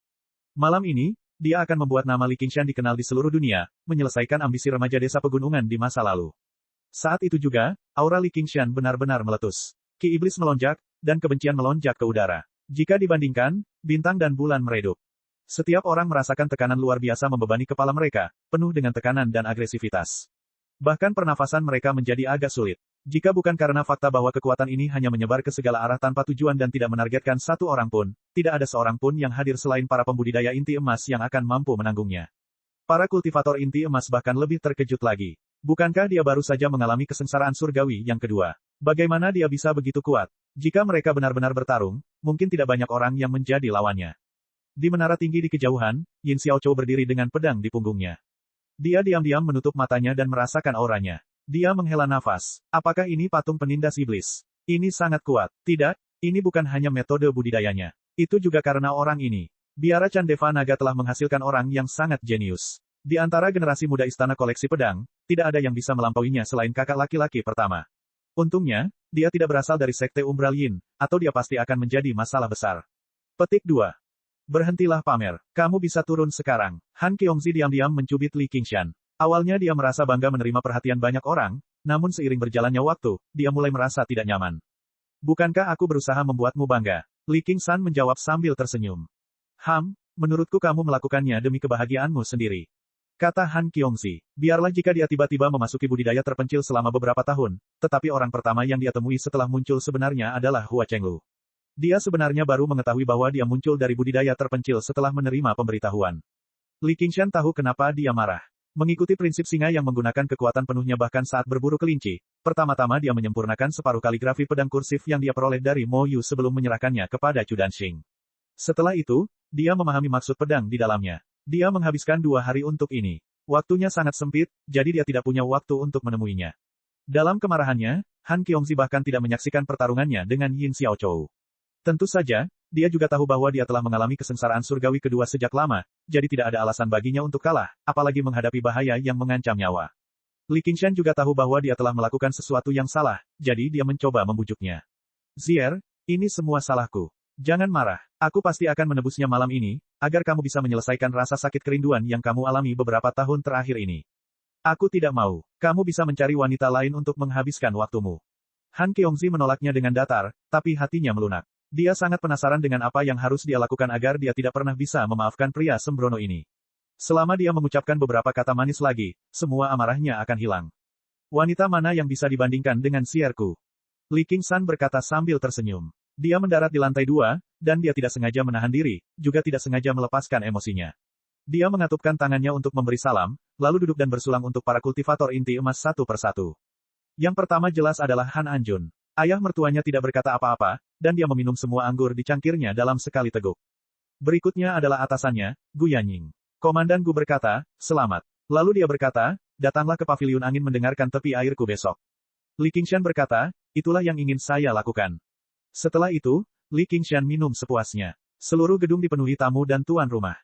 Malam ini, dia akan membuat nama Li Qingshan dikenal di seluruh dunia, menyelesaikan ambisi remaja desa pegunungan di masa lalu. Saat itu juga, aura Li Qingshan benar-benar meletus. Ki iblis melonjak, dan kebencian melonjak ke udara. Jika dibandingkan, bintang dan bulan meredup. Setiap orang merasakan tekanan luar biasa membebani kepala mereka, penuh dengan tekanan dan agresivitas. Bahkan pernafasan mereka menjadi agak sulit. Jika bukan karena fakta bahwa kekuatan ini hanya menyebar ke segala arah tanpa tujuan dan tidak menargetkan satu orang pun, tidak ada seorang pun yang hadir selain para pembudidaya inti emas yang akan mampu menanggungnya. Para kultivator inti emas bahkan lebih terkejut lagi. Bukankah dia baru saja mengalami kesengsaraan surgawi yang kedua? Bagaimana dia bisa begitu kuat? Jika mereka benar-benar bertarung, mungkin tidak banyak orang yang menjadi lawannya. Di menara tinggi di kejauhan, Yin Xiaochou berdiri dengan pedang di punggungnya. Dia diam-diam menutup matanya dan merasakan auranya. Dia menghela nafas. Apakah ini patung penindas iblis? Ini sangat kuat. Tidak, ini bukan hanya metode budidayanya. Itu juga karena orang ini. Biara Chandeva Naga telah menghasilkan orang yang sangat jenius. Di antara generasi muda istana koleksi pedang, tidak ada yang bisa melampauinya selain kakak laki-laki pertama. Untungnya, dia tidak berasal dari sekte Umbral Yin, atau dia pasti akan menjadi masalah besar. Petik 2. Berhentilah pamer. Kamu bisa turun sekarang. Han Qiongzi diam-diam mencubit Li Qingshan. Awalnya dia merasa bangga menerima perhatian banyak orang, namun seiring berjalannya waktu, dia mulai merasa tidak nyaman. Bukankah aku berusaha membuatmu bangga? Li Qingshan menjawab sambil tersenyum. Menurutku kamu melakukannya demi kebahagiaanmu sendiri. Kata Han Qiongzi. Biarlah jika dia tiba-tiba memasuki budidaya terpencil selama beberapa tahun, tetapi orang pertama yang dia temui setelah muncul sebenarnya adalah Hua Chenglu. Dia sebenarnya baru mengetahui bahwa dia muncul dari budidaya terpencil setelah menerima pemberitahuan. Li Qingshan tahu kenapa dia marah. Mengikuti prinsip singa yang menggunakan kekuatan penuhnya bahkan saat berburu kelinci, pertama-tama dia menyempurnakan separuh kaligrafi pedang kursif yang dia peroleh dari Mo Yu sebelum menyerahkannya kepada Chu Danxing. Setelah itu, dia memahami maksud pedang di dalamnya. Dia menghabiskan 2 hari untuk ini. Waktunya sangat sempit, jadi dia tidak punya waktu untuk menemuinya. Dalam kemarahannya, Han Qiongzi bahkan tidak menyaksikan pertarungannya dengan Yin Xiaochou. Tentu saja, dia juga tahu bahwa dia telah mengalami kesengsaraan surgawi kedua sejak lama, jadi tidak ada alasan baginya untuk kalah, apalagi menghadapi bahaya yang mengancam nyawa. Li Qingshan juga tahu bahwa dia telah melakukan sesuatu yang salah, jadi dia mencoba membujuknya. Zier, ini semua salahku. Jangan marah. Aku pasti akan menebusnya malam ini, agar kamu bisa menyelesaikan rasa sakit kerinduan yang kamu alami beberapa tahun terakhir ini. Aku tidak mau. Kamu bisa mencari wanita lain untuk menghabiskan waktumu. Han Qiongzi menolaknya dengan datar, tapi hatinya melunak. Dia sangat penasaran dengan apa yang harus dia lakukan agar dia tidak pernah bisa memaafkan pria sembrono ini. Selama dia mengucapkan beberapa kata manis lagi, semua amarahnya akan hilang. Wanita mana yang bisa dibandingkan dengan Sierku? Li Qingshan berkata sambil tersenyum. Dia mendarat di lantai 2, dan dia tidak sengaja menahan diri, juga tidak sengaja melepaskan emosinya. Dia mengatupkan tangannya untuk memberi salam, lalu duduk dan bersulang untuk para kultivator inti emas satu persatu. Yang pertama jelas adalah Han Anjun. Ayah mertuanya tidak berkata apa-apa, dan dia meminum semua anggur di cangkirnya dalam sekali teguk. Berikutnya adalah atasannya, Gu Yanying. Komandan Gu berkata, selamat. Lalu dia berkata, datanglah ke paviliun angin mendengarkan tepi airku besok. Li Qingshan berkata, itulah yang ingin saya lakukan. Setelah itu, Li Qingshan minum sepuasnya. Seluruh gedung dipenuhi tamu dan tuan rumah.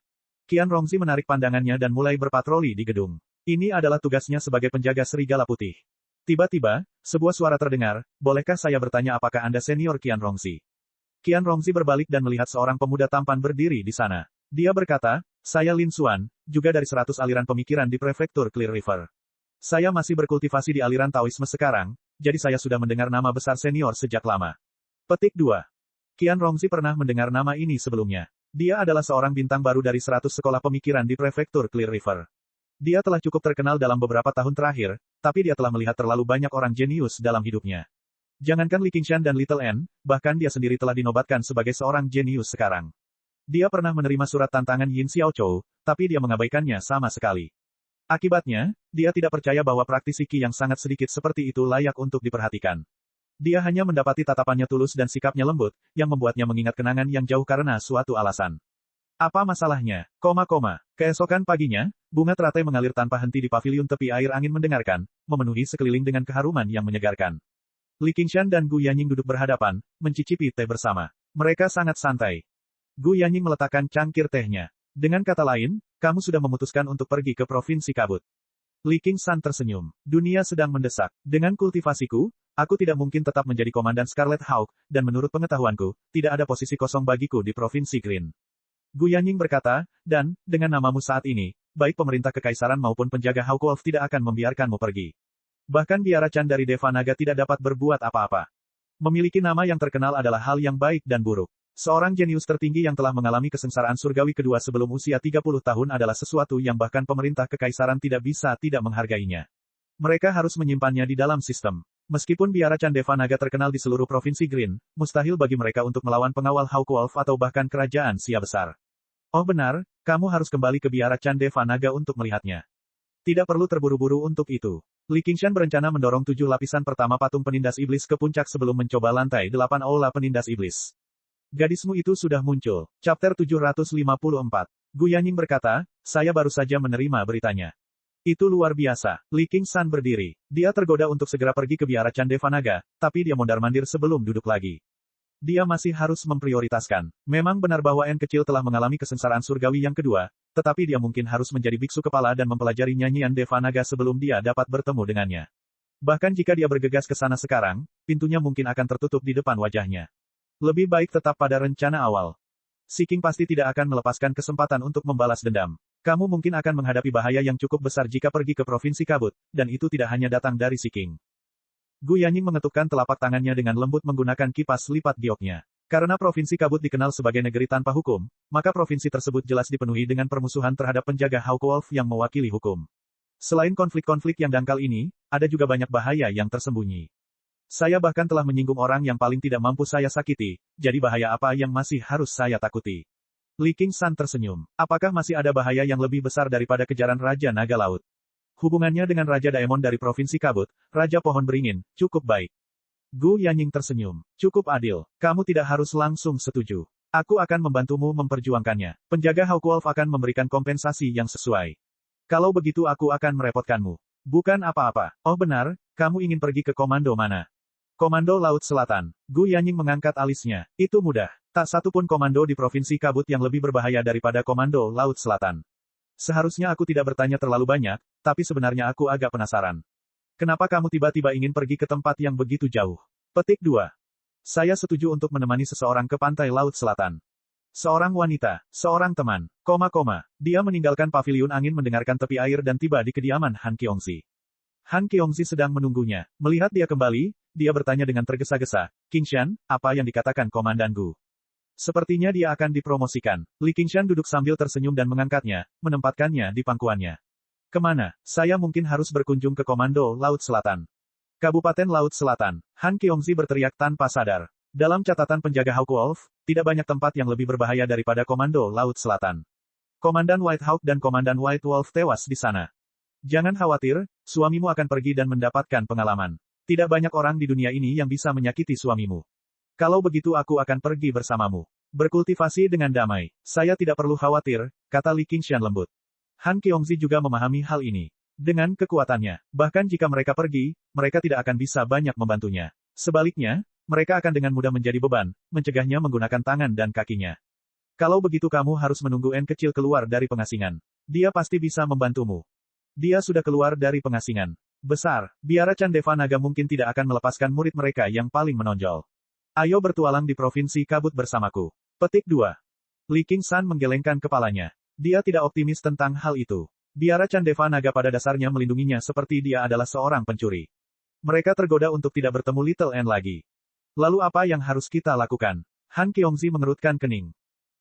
Qian Rongzi menarik pandangannya dan mulai berpatroli di gedung. Ini adalah tugasnya sebagai penjaga serigala putih. Tiba-tiba, sebuah suara terdengar, bolehkah saya bertanya apakah Anda senior Qian Rongzi? Qian Rongzi berbalik dan melihat seorang pemuda tampan berdiri di sana. Dia berkata, saya Lin Xuan, juga dari 100 aliran pemikiran di prefektur Clear River. Saya masih berkultivasi di aliran Taoisme sekarang, jadi saya sudah mendengar nama besar senior sejak lama. Petik 2. Qian Rongzi pernah mendengar nama ini sebelumnya. Dia adalah seorang bintang baru dari 100 sekolah pemikiran di prefektur Clear River. Dia telah cukup terkenal dalam beberapa tahun terakhir, tapi dia telah melihat terlalu banyak orang jenius dalam hidupnya. Jangankan Li Qingshan dan Little N, bahkan dia sendiri telah dinobatkan sebagai seorang jenius sekarang. Dia pernah menerima surat tantangan Yin Xiaochou, tapi dia mengabaikannya sama sekali. Akibatnya, dia tidak percaya bahwa praktisi Qi yang sangat sedikit seperti itu layak untuk diperhatikan. Dia hanya mendapati tatapannya tulus dan sikapnya lembut, yang membuatnya mengingat kenangan yang jauh karena suatu alasan. Apa masalahnya? Keesokan paginya, bunga teratai mengalir tanpa henti di paviliun tepi air angin mendengarkan, memenuhi sekeliling dengan keharuman yang menyegarkan. Li Qingshan dan Gu Yanying duduk berhadapan, mencicipi teh bersama. Mereka sangat santai. Gu Yanying meletakkan cangkir tehnya. Dengan kata lain, kamu sudah memutuskan untuk pergi ke Provinsi Kabut. Li Qingshan tersenyum. Dunia sedang mendesak. Dengan kultivasiku, aku tidak mungkin tetap menjadi komandan Scarlet Hawk, dan menurut pengetahuanku, tidak ada posisi kosong bagiku di Provinsi Green. Gu Yanying berkata, dan, dengan namamu saat ini, baik pemerintah kekaisaran maupun penjaga Hawkwolf tidak akan membiarkanmu pergi. Bahkan biara Chan dari Deva Naga tidak dapat berbuat apa-apa. Memiliki nama yang terkenal adalah hal yang baik dan buruk. Seorang jenius tertinggi yang telah mengalami kesengsaraan surgawi kedua sebelum usia 30 tahun adalah sesuatu yang bahkan pemerintah kekaisaran tidak bisa tidak menghargainya. Mereka harus menyimpannya di dalam sistem. Meskipun biara Chan Deva Naga terkenal di seluruh Provinsi Green, mustahil bagi mereka untuk melawan pengawal Hawkwolf atau bahkan kerajaan Sia Besar. Oh benar, kamu harus kembali ke biara Chan Deva Naga untuk melihatnya. Tidak perlu terburu-buru untuk itu. Li Qingshan berencana mendorong 7 lapisan pertama patung penindas iblis ke puncak sebelum mencoba lantai 8 aula penindas iblis. Gadismu itu sudah muncul. Chapter 754. Gu Yanying berkata, saya baru saja menerima beritanya. Itu luar biasa. Li Qingshan berdiri. Dia tergoda untuk segera pergi ke biara Chan Deva Naga, tapi dia mondar-mandir sebelum duduk lagi. Dia masih harus memprioritaskan. Memang benar bahwa N kecil telah mengalami kesengsaraan surgawi yang kedua, tetapi dia mungkin harus menjadi biksu kepala dan mempelajari nyanyian Deva Naga sebelum dia dapat bertemu dengannya. Bahkan jika dia bergegas ke sana sekarang, pintunya mungkin akan tertutup di depan wajahnya. Lebih baik tetap pada rencana awal. Si King pasti tidak akan melepaskan kesempatan untuk membalas dendam. Kamu mungkin akan menghadapi bahaya yang cukup besar jika pergi ke Provinsi Kabut, dan itu tidak hanya datang dari si King. Gu Yanying mengetukkan telapak tangannya dengan lembut menggunakan kipas lipat gioknya. Karena Provinsi Kabut dikenal sebagai negeri tanpa hukum, maka provinsi tersebut jelas dipenuhi dengan permusuhan terhadap penjaga Hawkwolf yang mewakili hukum. Selain konflik-konflik yang dangkal ini, ada juga banyak bahaya yang tersembunyi. Saya bahkan telah menyinggung orang yang paling tidak mampu saya sakiti, jadi bahaya apa yang masih harus saya takuti? Li Qingshan tersenyum. Apakah masih ada bahaya yang lebih besar daripada kejaran Raja Naga Laut? Hubungannya dengan Raja Daemon dari Provinsi Kabut, Raja Pohon Beringin, cukup baik. Gu Yanying tersenyum. Cukup adil. Kamu tidak harus langsung setuju. Aku akan membantumu memperjuangkannya. Penjaga Hawkwolf akan memberikan kompensasi yang sesuai. Kalau begitu aku akan merepotkanmu. Bukan apa-apa. Oh benar, kamu ingin pergi ke komando mana? Komando Laut Selatan. Gu Yanying mengangkat alisnya. Itu mudah. Tak satu pun komando di Provinsi Kabut yang lebih berbahaya daripada Komando Laut Selatan. Seharusnya aku tidak bertanya terlalu banyak, tapi sebenarnya aku agak penasaran. Kenapa kamu tiba-tiba ingin pergi ke tempat yang begitu jauh? Petik 2. Saya setuju untuk menemani seseorang ke pantai Laut Selatan. Seorang wanita, seorang teman, Dia meninggalkan paviliun angin mendengarkan tepi air dan tiba di kediaman Han Qiongzi. Han Qiongzi sedang menunggunya. Melihat dia kembali, dia bertanya dengan tergesa-gesa, Qingshan, apa yang dikatakan Komandan Gu? Sepertinya dia akan dipromosikan. Li Qingshan duduk sambil tersenyum dan mengangkatnya, menempatkannya di pangkuannya. Kemana? Saya mungkin harus berkunjung ke Komando Laut Selatan. Kabupaten Laut Selatan. Han Qiongzi berteriak tanpa sadar. Dalam catatan penjaga Hawkwolf, tidak banyak tempat yang lebih berbahaya daripada Komando Laut Selatan. Komandan White Hawk dan Komandan White Wolf tewas di sana. Jangan khawatir, suamimu akan pergi dan mendapatkan pengalaman. Tidak banyak orang di dunia ini yang bisa menyakiti suamimu. Kalau begitu aku akan pergi bersamamu. Berkultivasi dengan damai. Saya tidak perlu khawatir, kata Li Qingshan lembut. Han Qiongzi juga memahami hal ini. Dengan kekuatannya, bahkan jika mereka pergi, mereka tidak akan bisa banyak membantunya. Sebaliknya, mereka akan dengan mudah menjadi beban, mencegahnya menggunakan tangan dan kakinya. Kalau begitu kamu harus menunggu N kecil keluar dari pengasingan. Dia pasti bisa membantumu. Dia sudah keluar dari pengasingan. Besar, biara Chan Deva Naga mungkin tidak akan melepaskan murid mereka yang paling menonjol. Ayo bertualang di Provinsi Kabut bersamaku. Petik 2. Li Qingshan menggelengkan kepalanya. Dia tidak optimis tentang hal itu. Biara Chan Deva Naga pada dasarnya melindunginya seperti dia adalah seorang pencuri. Mereka tergoda untuk tidak bertemu Little N lagi. Lalu apa yang harus kita lakukan? Han Qiongzi mengerutkan kening.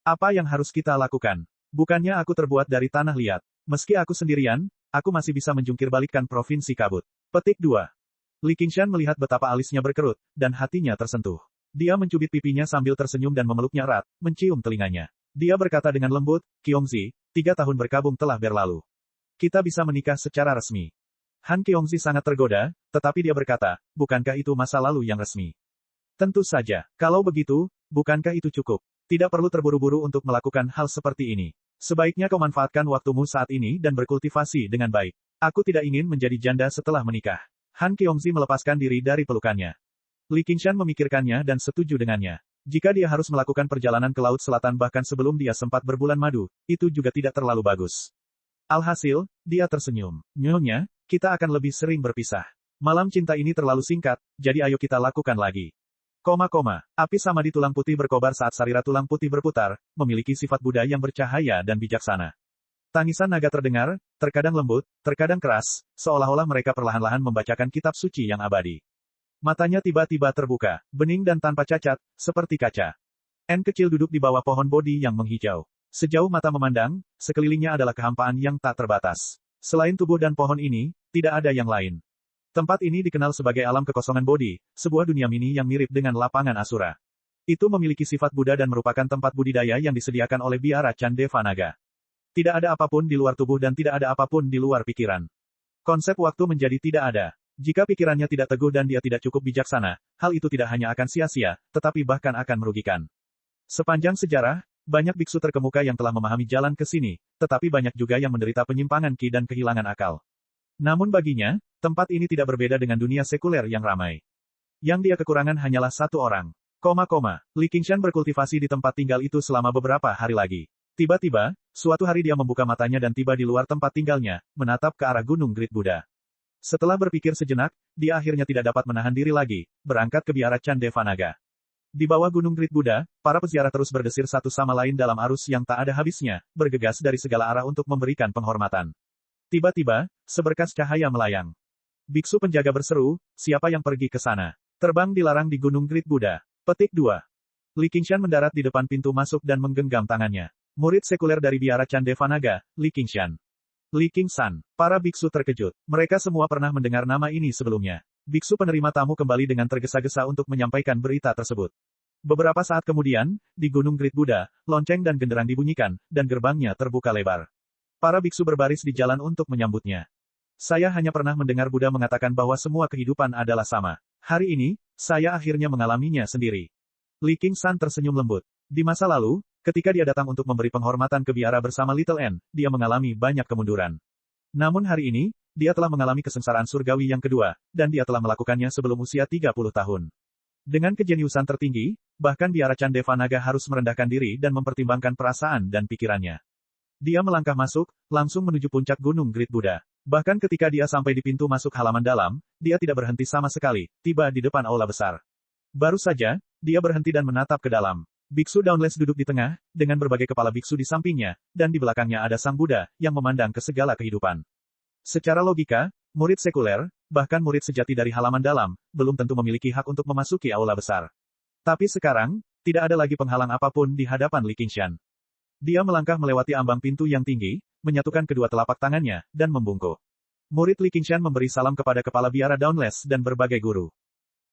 Apa yang harus kita lakukan? Bukannya aku terbuat dari tanah liat. Meski aku sendirian, aku masih bisa menjungkir balikkan Provinsi Kabut. Petik 2. Li Qingshan melihat betapa alisnya berkerut, dan hatinya tersentuh. Dia mencubit pipinya sambil tersenyum dan memeluknya erat, mencium telinganya. Dia berkata dengan lembut, Qiongzi, 3 tahun berkabung telah berlalu. Kita bisa menikah secara resmi. Han Qiongzi sangat tergoda, tetapi dia berkata, bukankah itu masa lalu yang resmi? Tentu saja. Kalau begitu, bukankah itu cukup? Tidak perlu terburu-buru untuk melakukan hal seperti ini. Sebaiknya kau manfaatkan waktumu saat ini dan berkultivasi dengan baik. Aku tidak ingin menjadi janda setelah menikah. Han Qiongzi melepaskan diri dari pelukannya. Li Qingshan memikirkannya dan setuju dengannya. Jika dia harus melakukan perjalanan ke Laut Selatan bahkan sebelum dia sempat berbulan madu, itu juga tidak terlalu bagus. Alhasil, dia tersenyum. Nyonya, kita akan lebih sering berpisah. Malam cinta ini terlalu singkat, jadi ayo kita lakukan lagi. Api samadhi tulang putih berkobar saat sarira tulang putih berputar, memiliki sifat Buddha yang bercahaya dan bijaksana. Tangisan naga terdengar, terkadang lembut, terkadang keras, seolah-olah mereka perlahan-lahan membacakan kitab suci yang abadi. Matanya tiba-tiba terbuka, bening dan tanpa cacat, seperti kaca. N kecil duduk di bawah pohon bodi yang menghijau. Sejauh mata memandang, sekelilingnya adalah kehampaan yang tak terbatas. Selain tubuh dan pohon ini, tidak ada yang lain. Tempat ini dikenal sebagai alam kekosongan bodi, sebuah dunia mini yang mirip dengan lapangan Asura. Itu memiliki sifat Buddha dan merupakan tempat budidaya yang disediakan oleh biara Candeva Naga. Tidak ada apapun di luar tubuh dan tidak ada apapun di luar pikiran. Konsep waktu menjadi tidak ada. Jika pikirannya tidak teguh dan dia tidak cukup bijaksana, hal itu tidak hanya akan sia-sia, tetapi bahkan akan merugikan. Sepanjang sejarah, banyak biksu terkemuka yang telah memahami jalan ke sini, tetapi banyak juga yang menderita penyimpangan ki dan kehilangan akal. Namun baginya, tempat ini tidak berbeda dengan dunia sekuler yang ramai. Yang dia kekurangan hanyalah satu orang. Li Qingshan berkultivasi di tempat tinggal itu selama beberapa hari lagi. Tiba-tiba, suatu hari dia membuka matanya dan tiba di luar tempat tinggalnya, menatap ke arah Gunung Great Buddha. Setelah berpikir sejenak, dia akhirnya tidak dapat menahan diri lagi, berangkat ke biara Candeva Naga. Di bawah Gunung Great Buddha, para peziarah terus berdesir satu sama lain dalam arus yang tak ada habisnya, bergegas dari segala arah untuk memberikan penghormatan. Tiba-tiba, seberkas cahaya melayang. Biksu penjaga berseru, siapa yang pergi ke sana? Terbang dilarang di Gunung Great Buddha. Petik 2. Li Qingshan mendarat di depan pintu masuk dan menggenggam tangannya. Murid sekuler dari biara Candeva Naga, Li Qingshan. Li Qingshan. Para biksu terkejut. Mereka semua pernah mendengar nama ini sebelumnya. Biksu penerima tamu kembali dengan tergesa-gesa untuk menyampaikan berita tersebut. Beberapa saat kemudian, di Gunung Great Buddha, lonceng dan genderang dibunyikan, dan gerbangnya terbuka lebar. Para biksu berbaris di jalan untuk menyambutnya. Saya hanya pernah mendengar Buddha mengatakan bahwa semua kehidupan adalah sama. Hari ini, saya akhirnya mengalaminya sendiri. Li Qingshan tersenyum lembut. Di masa lalu, ketika dia datang untuk memberi penghormatan ke biara bersama Little N, dia mengalami banyak kemunduran. Namun hari ini, dia telah mengalami kesengsaraan surgawi yang kedua, dan dia telah melakukannya sebelum usia 30 tahun. Dengan kejeniusan tertinggi, bahkan biara Candeva Naga harus merendahkan diri dan mempertimbangkan perasaan dan pikirannya. Dia melangkah masuk, langsung menuju puncak Gunung Great Buddha. Bahkan ketika dia sampai di pintu masuk halaman dalam, dia tidak berhenti sama sekali, tiba di depan aula besar. Baru saja, dia berhenti dan menatap ke dalam. Biksu Dauntless duduk di tengah, dengan berbagai kepala biksu di sampingnya, dan di belakangnya ada Sang Buddha, yang memandang ke segala kehidupan. Secara logika, murid sekuler, bahkan murid sejati dari halaman dalam, belum tentu memiliki hak untuk memasuki aula besar. Tapi sekarang, tidak ada lagi penghalang apapun di hadapan Li Qingshan. Dia melangkah melewati ambang pintu yang tinggi, menyatukan kedua telapak tangannya, dan membungkuk. Murid Li Qingshan memberi salam kepada kepala biara Dauntless dan berbagai guru.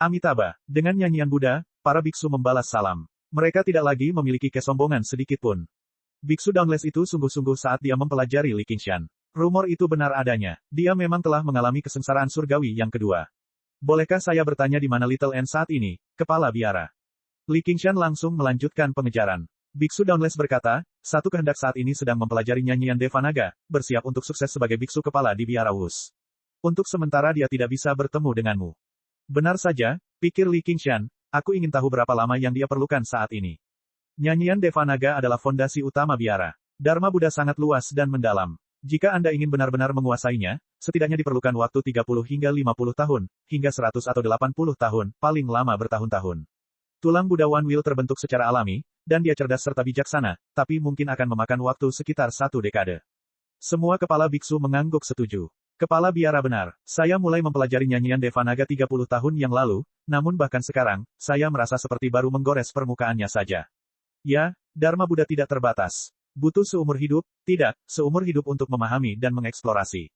Amitabha, dengan nyanyian Buddha, para biksu membalas salam. Mereka tidak lagi memiliki kesombongan sedikitpun. Biksu Dauntless itu sungguh-sungguh saat dia mempelajari Li Qingshan. Rumor itu benar adanya. Dia memang telah mengalami kesengsaraan surgawi yang kedua. Bolehkah saya bertanya di mana Little N saat ini, kepala biara? Li Qingshan langsung melanjutkan pengejaran. Biksu Dauntless berkata, satu kehendak saat ini sedang mempelajari nyanyian Devanaga, bersiap untuk sukses sebagai biksu kepala di biara Wus. Untuk sementara dia tidak bisa bertemu denganmu. Benar saja, pikir Li Qingshan, aku ingin tahu berapa lama yang dia perlukan saat ini. Nyanyian Devanaga adalah fondasi utama biara. Dharma Buddha sangat luas dan mendalam. Jika Anda ingin benar-benar menguasainya, setidaknya diperlukan waktu 30 hingga 50 tahun, hingga 100 atau 80 tahun, paling lama bertahun-tahun. Tulang Buddha One Will terbentuk secara alami, dan dia cerdas serta bijaksana, tapi mungkin akan memakan waktu sekitar 1 dekade. Semua kepala biksu mengangguk setuju. Kepala biara benar, saya mulai mempelajari nyanyian Devanaga 30 tahun yang lalu, namun bahkan sekarang, saya merasa seperti baru menggores permukaannya saja. Ya, Dharma Buddha tidak terbatas. Butuh seumur hidup, tidak, seumur hidup untuk memahami dan mengeksplorasi.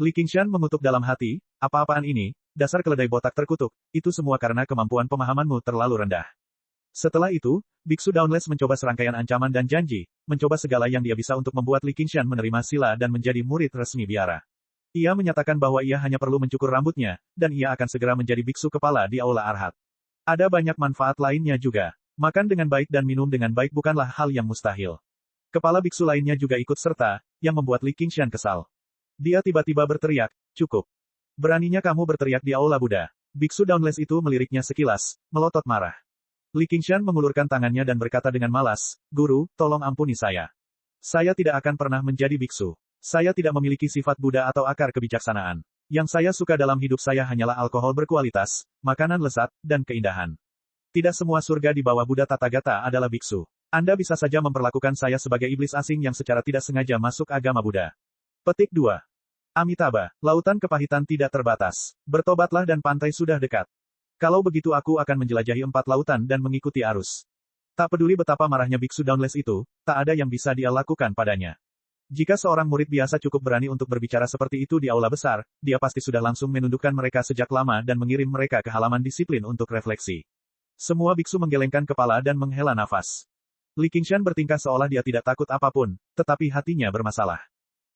Li Qingshan mengutuk dalam hati, apa-apaan ini, dasar keledai botak terkutuk, itu semua karena kemampuan pemahamanmu terlalu rendah. Setelah itu, Biksu Dauntless mencoba serangkaian ancaman dan janji, mencoba segala yang dia bisa untuk membuat Li Qingshan menerima sila dan menjadi murid resmi biara. Ia menyatakan bahwa ia hanya perlu mencukur rambutnya, dan ia akan segera menjadi biksu kepala di Aula Arhat. Ada banyak manfaat lainnya juga. Makan dengan baik dan minum dengan baik bukanlah hal yang mustahil. Kepala biksu lainnya juga ikut serta, yang membuat Li Qingshan kesal. Dia tiba-tiba berteriak, cukup. Beraninya kamu berteriak di aula Buddha. Biksu Dauntless itu meliriknya sekilas, melotot marah. Li Qingshan mengulurkan tangannya dan berkata dengan malas, Guru, tolong ampuni saya. Saya tidak akan pernah menjadi biksu. Saya tidak memiliki sifat Buddha atau akar kebijaksanaan. Yang saya suka dalam hidup saya hanyalah alkohol berkualitas, makanan lezat, dan keindahan. Tidak semua surga di bawah Buddha Tathagata adalah biksu. Anda bisa saja memperlakukan saya sebagai iblis asing yang secara tidak sengaja masuk agama Buddha. Petik 2. Amitabha, lautan kepahitan tidak terbatas. Bertobatlah dan pantai sudah dekat. Kalau begitu aku akan menjelajahi 4 lautan dan mengikuti arus. Tak peduli betapa marahnya biksu Dauntless itu, tak ada yang bisa dia lakukan padanya. Jika seorang murid biasa cukup berani untuk berbicara seperti itu di aula besar, dia pasti sudah langsung menundukkan mereka sejak lama dan mengirim mereka ke halaman disiplin untuk refleksi. Semua biksu menggelengkan kepala dan menghela nafas. Li Qingshan bertingkah seolah dia tidak takut apapun, tetapi hatinya bermasalah.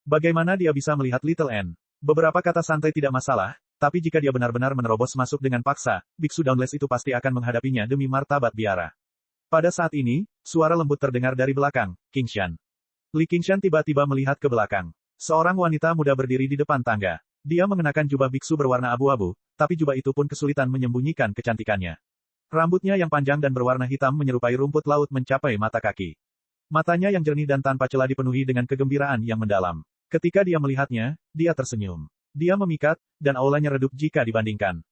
Bagaimana dia bisa melihat Little N? Beberapa kata santai tidak masalah, tapi jika dia benar-benar menerobos masuk dengan paksa, biksu Dauntless itu pasti akan menghadapinya demi martabat biara. Pada saat ini, suara lembut terdengar dari belakang, Qingshan. Li Qingshan tiba-tiba melihat ke belakang. Seorang wanita muda berdiri di depan tangga. Dia mengenakan jubah biksu berwarna abu-abu, tapi jubah itu pun kesulitan menyembunyikan kecantikannya. Rambutnya yang panjang dan berwarna hitam menyerupai rumput laut mencapai mata kaki. Matanya yang jernih dan tanpa celah dipenuhi dengan kegembiraan yang mendalam. Ketika dia melihatnya, dia tersenyum. Dia memikat, dan aulanya redup jika dibandingkan.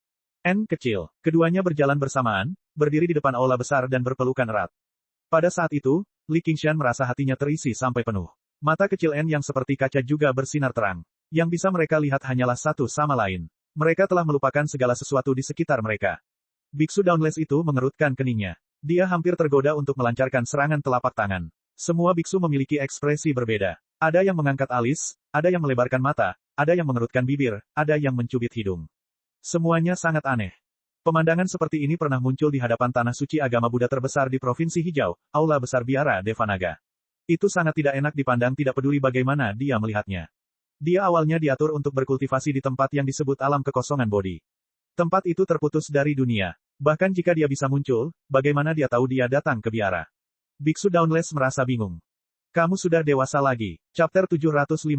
N kecil. Keduanya berjalan bersamaan, berdiri di depan aula besar dan berpelukan erat. Pada saat itu, Li Qingshan merasa hatinya terisi sampai penuh. Mata kecil N yang seperti kaca juga bersinar terang. Yang bisa mereka lihat hanyalah satu sama lain. Mereka telah melupakan segala sesuatu di sekitar mereka. Biksu Dauntless itu mengerutkan keningnya. Dia hampir tergoda untuk melancarkan serangan telapak tangan. Semua biksu memiliki ekspresi berbeda. Ada yang mengangkat alis, ada yang melebarkan mata, ada yang mengerutkan bibir, ada yang mencubit hidung. Semuanya sangat aneh. Pemandangan seperti ini pernah muncul di hadapan tanah suci agama Buddha terbesar di Provinsi Hijau, Aula Besar Biara Devanaga. Itu sangat tidak enak dipandang tidak peduli bagaimana dia melihatnya. Dia awalnya diatur untuk berkultivasi di tempat yang disebut alam kekosongan bodi. Tempat itu terputus dari dunia. Bahkan jika dia bisa muncul, bagaimana dia tahu dia datang ke biara? Biksu Dauntless merasa bingung. Kamu sudah dewasa lagi. Chapter 755.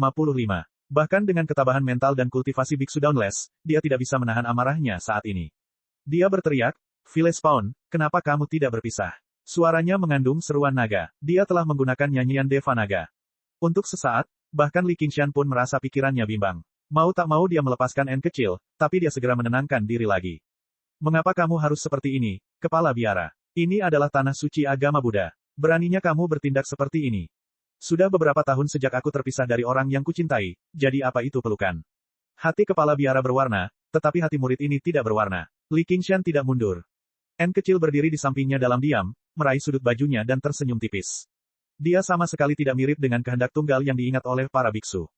Bahkan dengan ketabahan mental dan kultivasi Biksu Dauntless, dia tidak bisa menahan amarahnya saat ini. Dia berteriak, Village Pawn, kenapa kamu tidak berpisah? Suaranya mengandung seruan naga. Dia telah menggunakan nyanyian Deva Naga. Untuk sesaat, bahkan Li Qingshan pun merasa pikirannya bimbang. Mau tak mau dia melepaskan N kecil, tapi dia segera menenangkan diri lagi. Mengapa kamu harus seperti ini, kepala biara? Ini adalah tanah suci agama Buddha. Beraninya kamu bertindak seperti ini. Sudah beberapa tahun sejak aku terpisah dari orang yang kucintai, jadi apa itu pelukan? Hati kepala biara berwarna, tetapi hati murid ini tidak berwarna. Li Qingshan tidak mundur. N kecil berdiri di sampingnya dalam diam, meraih sudut bajunya dan tersenyum tipis. Dia sama sekali tidak mirip dengan kehendak tunggal yang diingat oleh para biksu.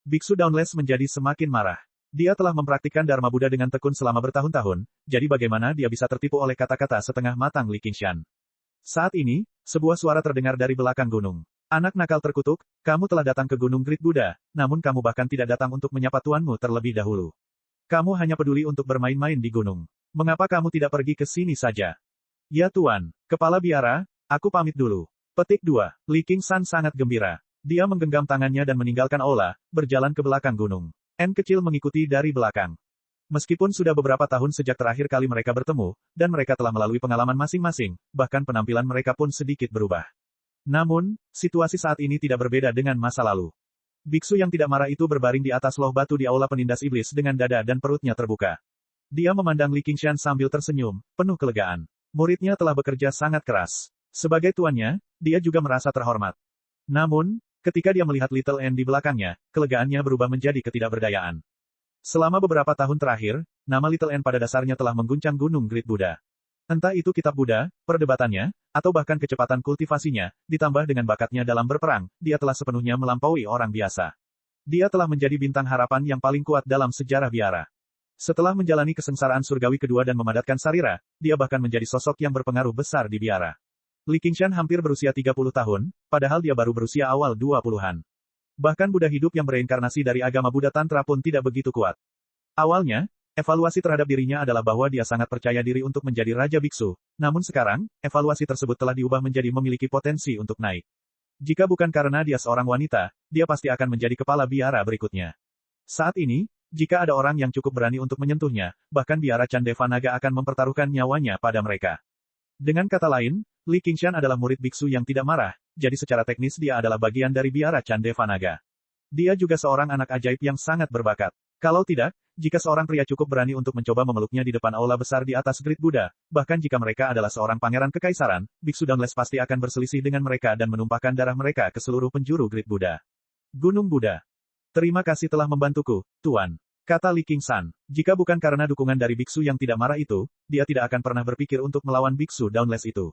Biksu Dauntless menjadi semakin marah. Dia telah mempraktikkan Dharma Buddha dengan tekun selama bertahun-tahun, jadi bagaimana dia bisa tertipu oleh kata-kata setengah matang Li Qingshan. Saat ini, sebuah suara terdengar dari belakang gunung. Anak nakal terkutuk, kamu telah datang ke Gunung Great Buddha, namun kamu bahkan tidak datang untuk menyapa tuanmu terlebih dahulu. Kamu hanya peduli untuk bermain-main di gunung. Mengapa kamu tidak pergi ke sini saja? Ya Tuan, Kepala Biara, aku pamit dulu. Petik 2. Li Qingshan sangat gembira. Dia menggenggam tangannya dan meninggalkan aula, berjalan ke belakang gunung. N kecil mengikuti dari belakang. Meskipun sudah beberapa tahun sejak terakhir kali mereka bertemu, dan mereka telah melalui pengalaman masing-masing, bahkan penampilan mereka pun sedikit berubah. Namun, situasi saat ini tidak berbeda dengan masa lalu. Biksu yang tidak marah itu berbaring di atas loh batu di aula penindas iblis dengan dada dan perutnya terbuka. Dia memandang Li Qingshan sambil tersenyum, penuh kelegaan. Muridnya telah bekerja sangat keras. Sebagai tuannya, dia juga merasa terhormat. Namun, ketika dia melihat Little N di belakangnya, kelegaannya berubah menjadi ketidakberdayaan. Selama beberapa tahun terakhir, nama Little N pada dasarnya telah mengguncang Gunung Great Buddha. Entah itu kitab Buddha, perdebatannya, atau bahkan kecepatan kultivasinya, ditambah dengan bakatnya dalam berperang, dia telah sepenuhnya melampaui orang biasa. Dia telah menjadi bintang harapan yang paling kuat dalam sejarah biara. Setelah menjalani kesengsaraan surgawi kedua dan memadatkan sarira, dia bahkan menjadi sosok yang berpengaruh besar di biara. Li Qingshan hampir berusia 30 tahun, padahal dia baru berusia awal 20-an. Bahkan Buddha hidup yang bereinkarnasi dari agama Buddha Tantra pun tidak begitu kuat. Awalnya, Evaluasi terhadap dirinya adalah bahwa dia sangat percaya diri untuk menjadi Raja Biksu, namun sekarang, evaluasi tersebut telah diubah menjadi memiliki potensi untuk naik. Jika bukan karena dia seorang wanita, dia pasti akan menjadi kepala biara berikutnya. Saat ini, jika ada orang yang cukup berani untuk menyentuhnya, bahkan biara Candevanaga akan mempertaruhkan nyawanya pada mereka. Dengan kata lain, Li Qingshan adalah murid biksu yang tidak marah, jadi secara teknis dia adalah bagian dari biara Candevanaga. Dia juga seorang anak ajaib yang sangat berbakat. Kalau tidak, jika seorang pria cukup berani untuk mencoba memeluknya di depan aula besar di atas Great Buddha, bahkan jika mereka adalah seorang pangeran kekaisaran, biksu Dauntless pasti akan berselisih dengan mereka dan menumpahkan darah mereka ke seluruh penjuru Great Buddha. Gunung Buddha. Terima kasih telah membantuku, Tuan. Kata Li Qingshan. Jika bukan karena dukungan dari biksu yang tidak marah itu, dia tidak akan pernah berpikir untuk melawan biksu Dauntless itu.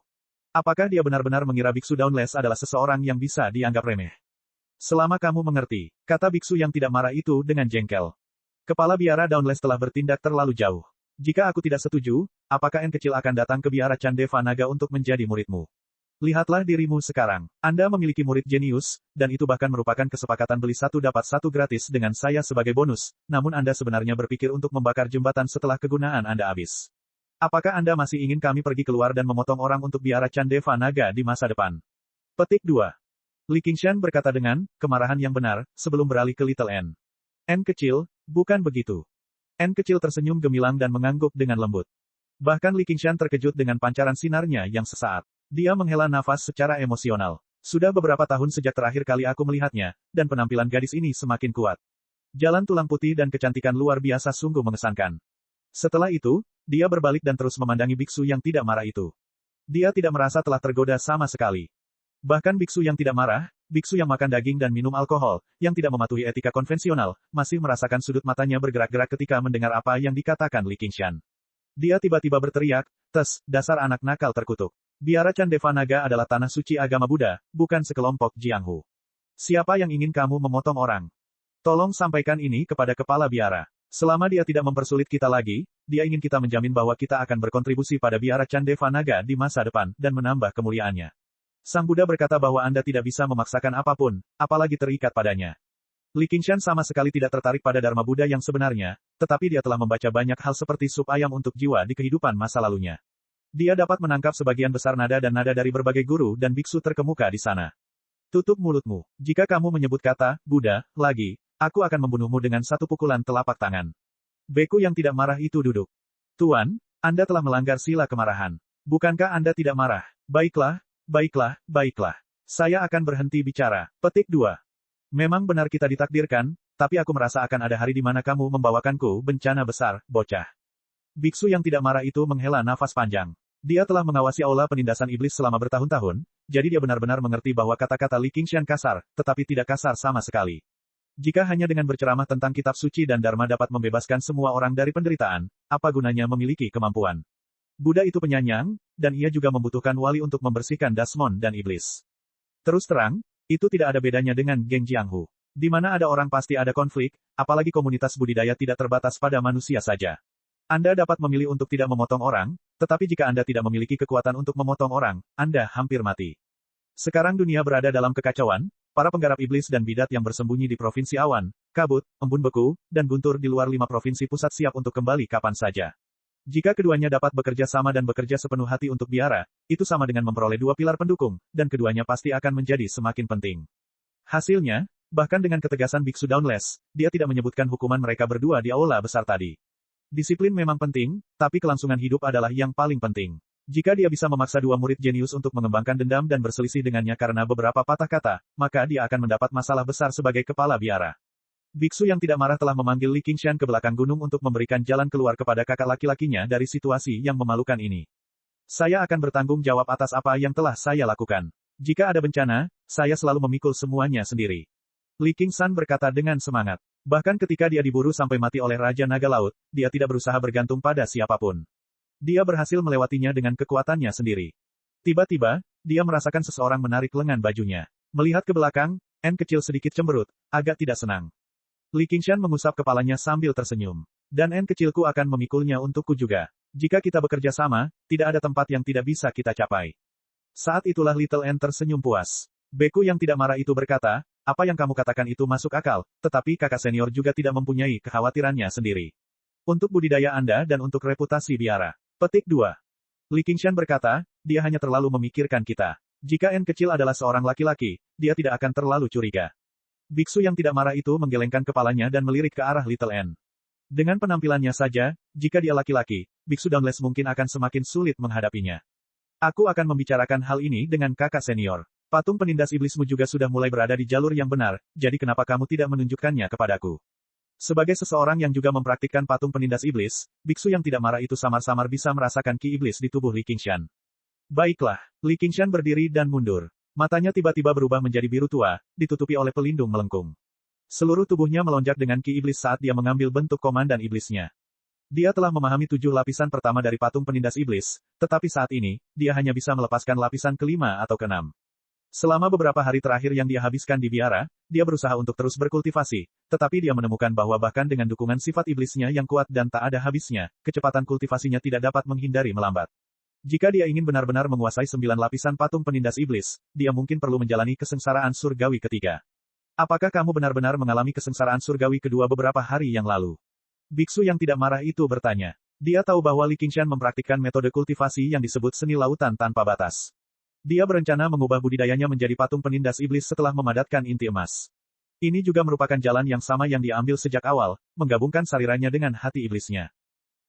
Apakah dia benar-benar mengira biksu Dauntless adalah seseorang yang bisa dianggap remeh? Selama kamu mengerti, kata biksu yang tidak marah itu dengan jengkel. Kepala biara Dauntless telah bertindak terlalu jauh. Jika aku tidak setuju, apakah N kecil akan datang ke biara Candevanaga untuk menjadi muridmu? Lihatlah dirimu sekarang. Anda memiliki murid jenius, dan itu bahkan merupakan kesepakatan beli satu dapat satu gratis dengan saya sebagai bonus, namun Anda sebenarnya berpikir untuk membakar jembatan setelah kegunaan Anda habis. Apakah Anda masih ingin kami pergi keluar dan memotong orang untuk biara Candevanaga di masa depan? Petik 2. Li Qingshan berkata dengan kemarahan yang benar, sebelum beralih ke Little N. N kecil, bukan begitu. N kecil tersenyum gemilang dan mengangguk dengan lembut. Bahkan Li Qingshan terkejut dengan pancaran sinarnya yang sesaat. Dia menghela nafas secara emosional. Sudah beberapa tahun sejak terakhir kali aku melihatnya, dan penampilan gadis ini semakin kuat. Jalan tulang putih dan kecantikan luar biasa sungguh mengesankan. Setelah itu, dia berbalik dan terus memandangi biksu yang tidak marah itu. Dia tidak merasa telah tergoda sama sekali. Bahkan biksu yang tidak marah, biksu yang makan daging dan minum alkohol, yang tidak mematuhi etika konvensional, masih merasakan sudut matanya bergerak-gerak ketika mendengar apa yang dikatakan Li Qingshan. Dia tiba-tiba berteriak, "Tes, dasar anak nakal terkutuk. Biara Candevanaga adalah tanah suci agama Buddha, bukan sekelompok Jianghu. Siapa yang ingin kamu memotong orang? Tolong sampaikan ini kepada kepala biara. Selama dia tidak mempersulit kita lagi, dia ingin kita menjamin bahwa kita akan berkontribusi pada biara Candevanaga di masa depan, dan menambah kemuliaannya." Sang Buddha berkata bahwa Anda tidak bisa memaksakan apapun, apalagi terikat padanya. Li Qingshan sama sekali tidak tertarik pada Dharma Buddha yang sebenarnya, tetapi dia telah membaca banyak hal seperti sup ayam untuk jiwa di kehidupan masa lalunya. Dia dapat menangkap sebagian besar nada dan nada dari berbagai guru dan biksu terkemuka di sana. Tutup mulutmu. Jika kamu menyebut kata Buddha lagi, aku akan membunuhmu dengan satu pukulan telapak tangan. Beku yang tidak marah itu duduk. Tuan, Anda telah melanggar sila kemarahan. Bukankah Anda tidak marah? Baiklah. Baiklah. Saya akan berhenti bicara. Petik 2. Memang benar kita ditakdirkan, tapi aku merasa akan ada hari di mana kamu membawakanku bencana besar, bocah. Biksu yang tidak marah itu menghela nafas panjang. Dia telah mengawasi aula penindasan iblis selama bertahun-tahun, jadi dia benar-benar mengerti bahwa kata-kata Li Qingshan kasar, tetapi tidak kasar sama sekali. Jika hanya dengan berceramah tentang kitab suci dan dharma dapat membebaskan semua orang dari penderitaan, apa gunanya memiliki kemampuan? Buddha itu penyayang, dan ia juga membutuhkan wali untuk membersihkan Dasmon dan iblis. Terus terang, itu tidak ada bedanya dengan geng Jianghu. Di mana ada orang pasti ada konflik, apalagi komunitas budidaya tidak terbatas pada manusia saja. Anda dapat memilih untuk tidak memotong orang, tetapi jika Anda tidak memiliki kekuatan untuk memotong orang, Anda hampir mati. Sekarang dunia berada dalam kekacauan, para penggarap iblis dan bidat yang bersembunyi di Provinsi Awan, Kabut, Embun Beku, dan Guntur di luar 5 provinsi pusat siap untuk kembali kapan saja. Jika keduanya dapat bekerja sama dan bekerja sepenuh hati untuk biara, itu sama dengan memperoleh 2 pilar pendukung, dan keduanya pasti akan menjadi semakin penting. Hasilnya, bahkan dengan ketegasan biksu Dauntless, dia tidak menyebutkan hukuman mereka berdua di aula besar tadi. Disiplin memang penting, tapi kelangsungan hidup adalah yang paling penting. Jika dia bisa memaksa 2 murid jenius untuk mengembangkan dendam dan berselisih dengannya karena beberapa patah kata, maka dia akan mendapat masalah besar sebagai kepala biara. Biksu yang tidak marah telah memanggil Li Qingshan ke belakang gunung untuk memberikan jalan keluar kepada kakak laki-lakinya dari situasi yang memalukan ini. Saya akan bertanggung jawab atas apa yang telah saya lakukan. Jika ada bencana, saya selalu memikul semuanya sendiri. Li Qingshan berkata dengan semangat. Bahkan ketika dia diburu sampai mati oleh Raja Naga Laut, dia tidak berusaha bergantung pada siapapun. Dia berhasil melewatinya dengan kekuatannya sendiri. Tiba-tiba, dia merasakan seseorang menarik lengan bajunya. Melihat ke belakang, N kecil sedikit cemberut, agak tidak senang. Li Qingshan mengusap kepalanya sambil tersenyum. Dan N kecilku akan memikulnya untukku juga. Jika kita bekerja sama, tidak ada tempat yang tidak bisa kita capai. Saat itulah Little N tersenyum puas. Beku yang tidak marah itu berkata, apa yang kamu katakan itu masuk akal, tetapi kakak senior juga tidak mempunyai kekhawatirannya sendiri. Untuk budidaya Anda dan untuk reputasi biara. Petik 2. Li Qingshan berkata, dia hanya terlalu memikirkan kita. Jika N kecil adalah seorang laki-laki, dia tidak akan terlalu curiga. Biksu yang tidak marah itu menggelengkan kepalanya dan melirik ke arah Little N. Dengan penampilannya saja, jika dia laki-laki, Biksu Dauntless mungkin akan semakin sulit menghadapinya. Aku akan membicarakan hal ini dengan kakak senior. Patung penindas iblismu juga sudah mulai berada di jalur yang benar, jadi kenapa kamu tidak menunjukkannya kepadaku? Sebagai seseorang yang juga mempraktikkan patung penindas iblis, biksu yang tidak marah itu samar-samar bisa merasakan ki iblis di tubuh Li Qingshan. Baiklah, Li Qingshan berdiri dan mundur. Matanya tiba-tiba berubah menjadi biru tua, ditutupi oleh pelindung melengkung. Seluruh tubuhnya melonjak dengan ki iblis saat dia mengambil bentuk komandan iblisnya. Dia telah memahami 7 lapisan pertama dari patung penindas iblis, tetapi saat ini, dia hanya bisa melepaskan lapisan kelima atau keenam. Selama beberapa hari terakhir yang dia habiskan di biara, dia berusaha untuk terus berkultivasi, tetapi dia menemukan bahwa bahkan dengan dukungan sifat iblisnya yang kuat dan tak ada habisnya, kecepatan kultivasinya tidak dapat menghindari melambat. Jika dia ingin benar-benar menguasai 9 lapisan patung penindas iblis, dia mungkin perlu menjalani kesengsaraan surgawi ketiga. Apakah kamu benar-benar mengalami kesengsaraan surgawi kedua beberapa hari yang lalu? Biksu yang tidak marah itu bertanya. Dia tahu bahwa Li Qingshan mempraktikkan metode kultivasi yang disebut seni lautan tanpa batas. Dia berencana mengubah budidayanya menjadi patung penindas iblis setelah memadatkan inti emas. Ini juga merupakan jalan yang sama yang dia ambil sejak awal, menggabungkan sariranya dengan hati iblisnya.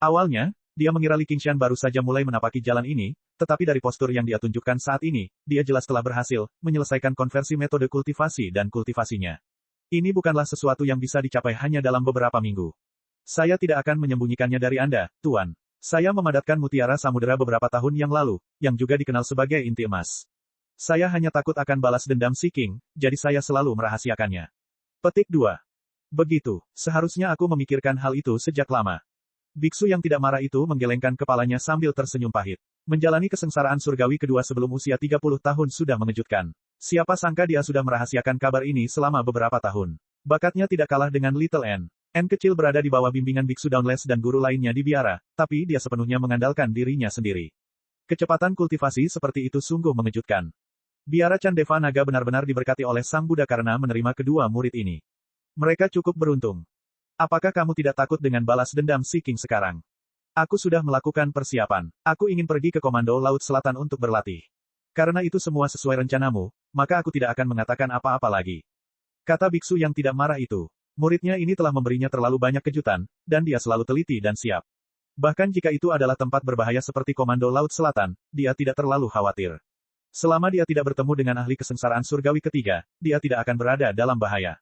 Awalnya, dia mengira Li Qingshan baru saja mulai menapaki jalan ini, tetapi dari postur yang dia tunjukkan saat ini, dia jelas telah berhasil menyelesaikan konversi metode kultivasi dan kultivasinya. Ini bukanlah sesuatu yang bisa dicapai hanya dalam beberapa minggu. Saya tidak akan menyembunyikannya dari Anda, Tuan. Saya memadatkan mutiara samudera beberapa tahun yang lalu, yang juga dikenal sebagai inti emas. Saya hanya takut akan balas dendam Si King, jadi saya selalu merahasiakannya. Petik 2. Begitu, seharusnya aku memikirkan hal itu sejak lama. Biksu yang tidak marah itu menggelengkan kepalanya sambil tersenyum pahit. Menjalani kesengsaraan surgawi kedua sebelum usia 30 tahun sudah mengejutkan. Siapa sangka dia sudah merahasiakan kabar ini selama beberapa tahun. Bakatnya tidak kalah dengan Little N. N kecil berada di bawah bimbingan Biksu Dauntless dan guru lainnya di biara, tapi dia sepenuhnya mengandalkan dirinya sendiri. Kecepatan kultivasi seperti itu sungguh mengejutkan. Biara Chandeva Naga benar-benar diberkati oleh Sang Buddha karena menerima kedua murid ini. Mereka cukup beruntung. Apakah kamu tidak takut dengan balas dendam Si King sekarang? Aku sudah melakukan persiapan. Aku ingin pergi ke Komando Laut Selatan untuk berlatih. Karena itu semua sesuai rencanamu, maka aku tidak akan mengatakan apa-apa lagi. Kata biksu yang tidak marah itu. Muridnya ini telah memberinya terlalu banyak kejutan, dan dia selalu teliti dan siap. Bahkan jika itu adalah tempat berbahaya seperti Komando Laut Selatan, dia tidak terlalu khawatir. Selama dia tidak bertemu dengan ahli kesengsaraan surgawi ketiga, dia tidak akan berada dalam bahaya.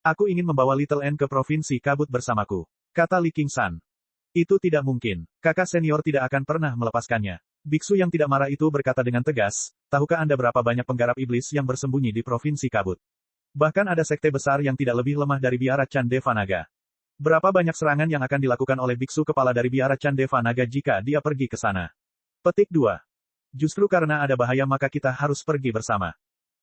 Aku ingin membawa Little N ke Provinsi Kabut bersamaku, kata Li Qingshan. Itu tidak mungkin. Kakak senior tidak akan pernah melepaskannya. Biksu yang tidak marah itu berkata dengan tegas, tahukah Anda berapa banyak penggarap iblis yang bersembunyi di Provinsi Kabut? Bahkan ada sekte besar yang tidak lebih lemah dari biara Chandeva Naga. Berapa banyak serangan yang akan dilakukan oleh biksu kepala dari biara Chandeva Naga jika dia pergi ke sana? Petik 2. Justru karena ada bahaya maka kita harus pergi bersama.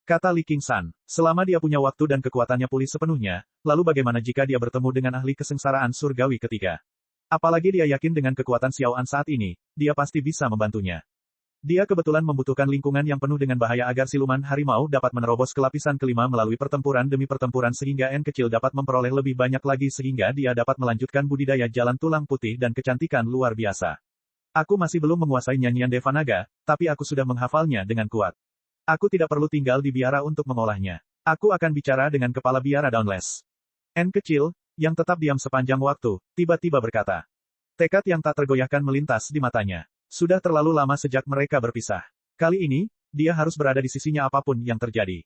Kata Li Qingshan, selama dia punya waktu dan kekuatannya pulih sepenuhnya, lalu bagaimana jika dia bertemu dengan ahli kesengsaraan surgawi ketiga? Apalagi dia yakin dengan kekuatan Xiao An saat ini, dia pasti bisa membantunya. Dia kebetulan membutuhkan lingkungan yang penuh dengan bahaya agar siluman harimau dapat menerobos ke lapisan kelima melalui pertempuran demi pertempuran sehingga N kecil dapat memperoleh lebih banyak lagi sehingga dia dapat melanjutkan budidaya jalan tulang putih dan kecantikan luar biasa. Aku masih belum menguasai nyanyian Deva Naga, tapi aku sudah menghafalnya dengan kuat. Aku tidak perlu tinggal di biara untuk mengolahnya. Aku akan bicara dengan kepala biara Dauntless. N kecil, yang tetap diam sepanjang waktu, tiba-tiba berkata. Tekad yang tak tergoyahkan melintas di matanya. Sudah terlalu lama sejak mereka berpisah. Kali ini, dia harus berada di sisinya apapun yang terjadi.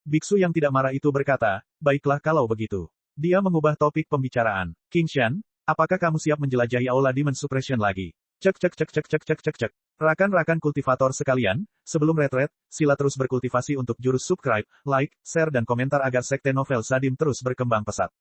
Biksu yang tidak marah itu berkata, baiklah kalau begitu. Dia mengubah topik pembicaraan. Qingshan, apakah kamu siap menjelajahi Aula Demon Suppression lagi? Cek cek cek cek cek cek cek cek. Rakan-rakan kultivator sekalian, sebelum retret, sila terus berkultivasi untuk jurus subscribe, like, share dan komentar agar sekte novel Sadim terus berkembang pesat.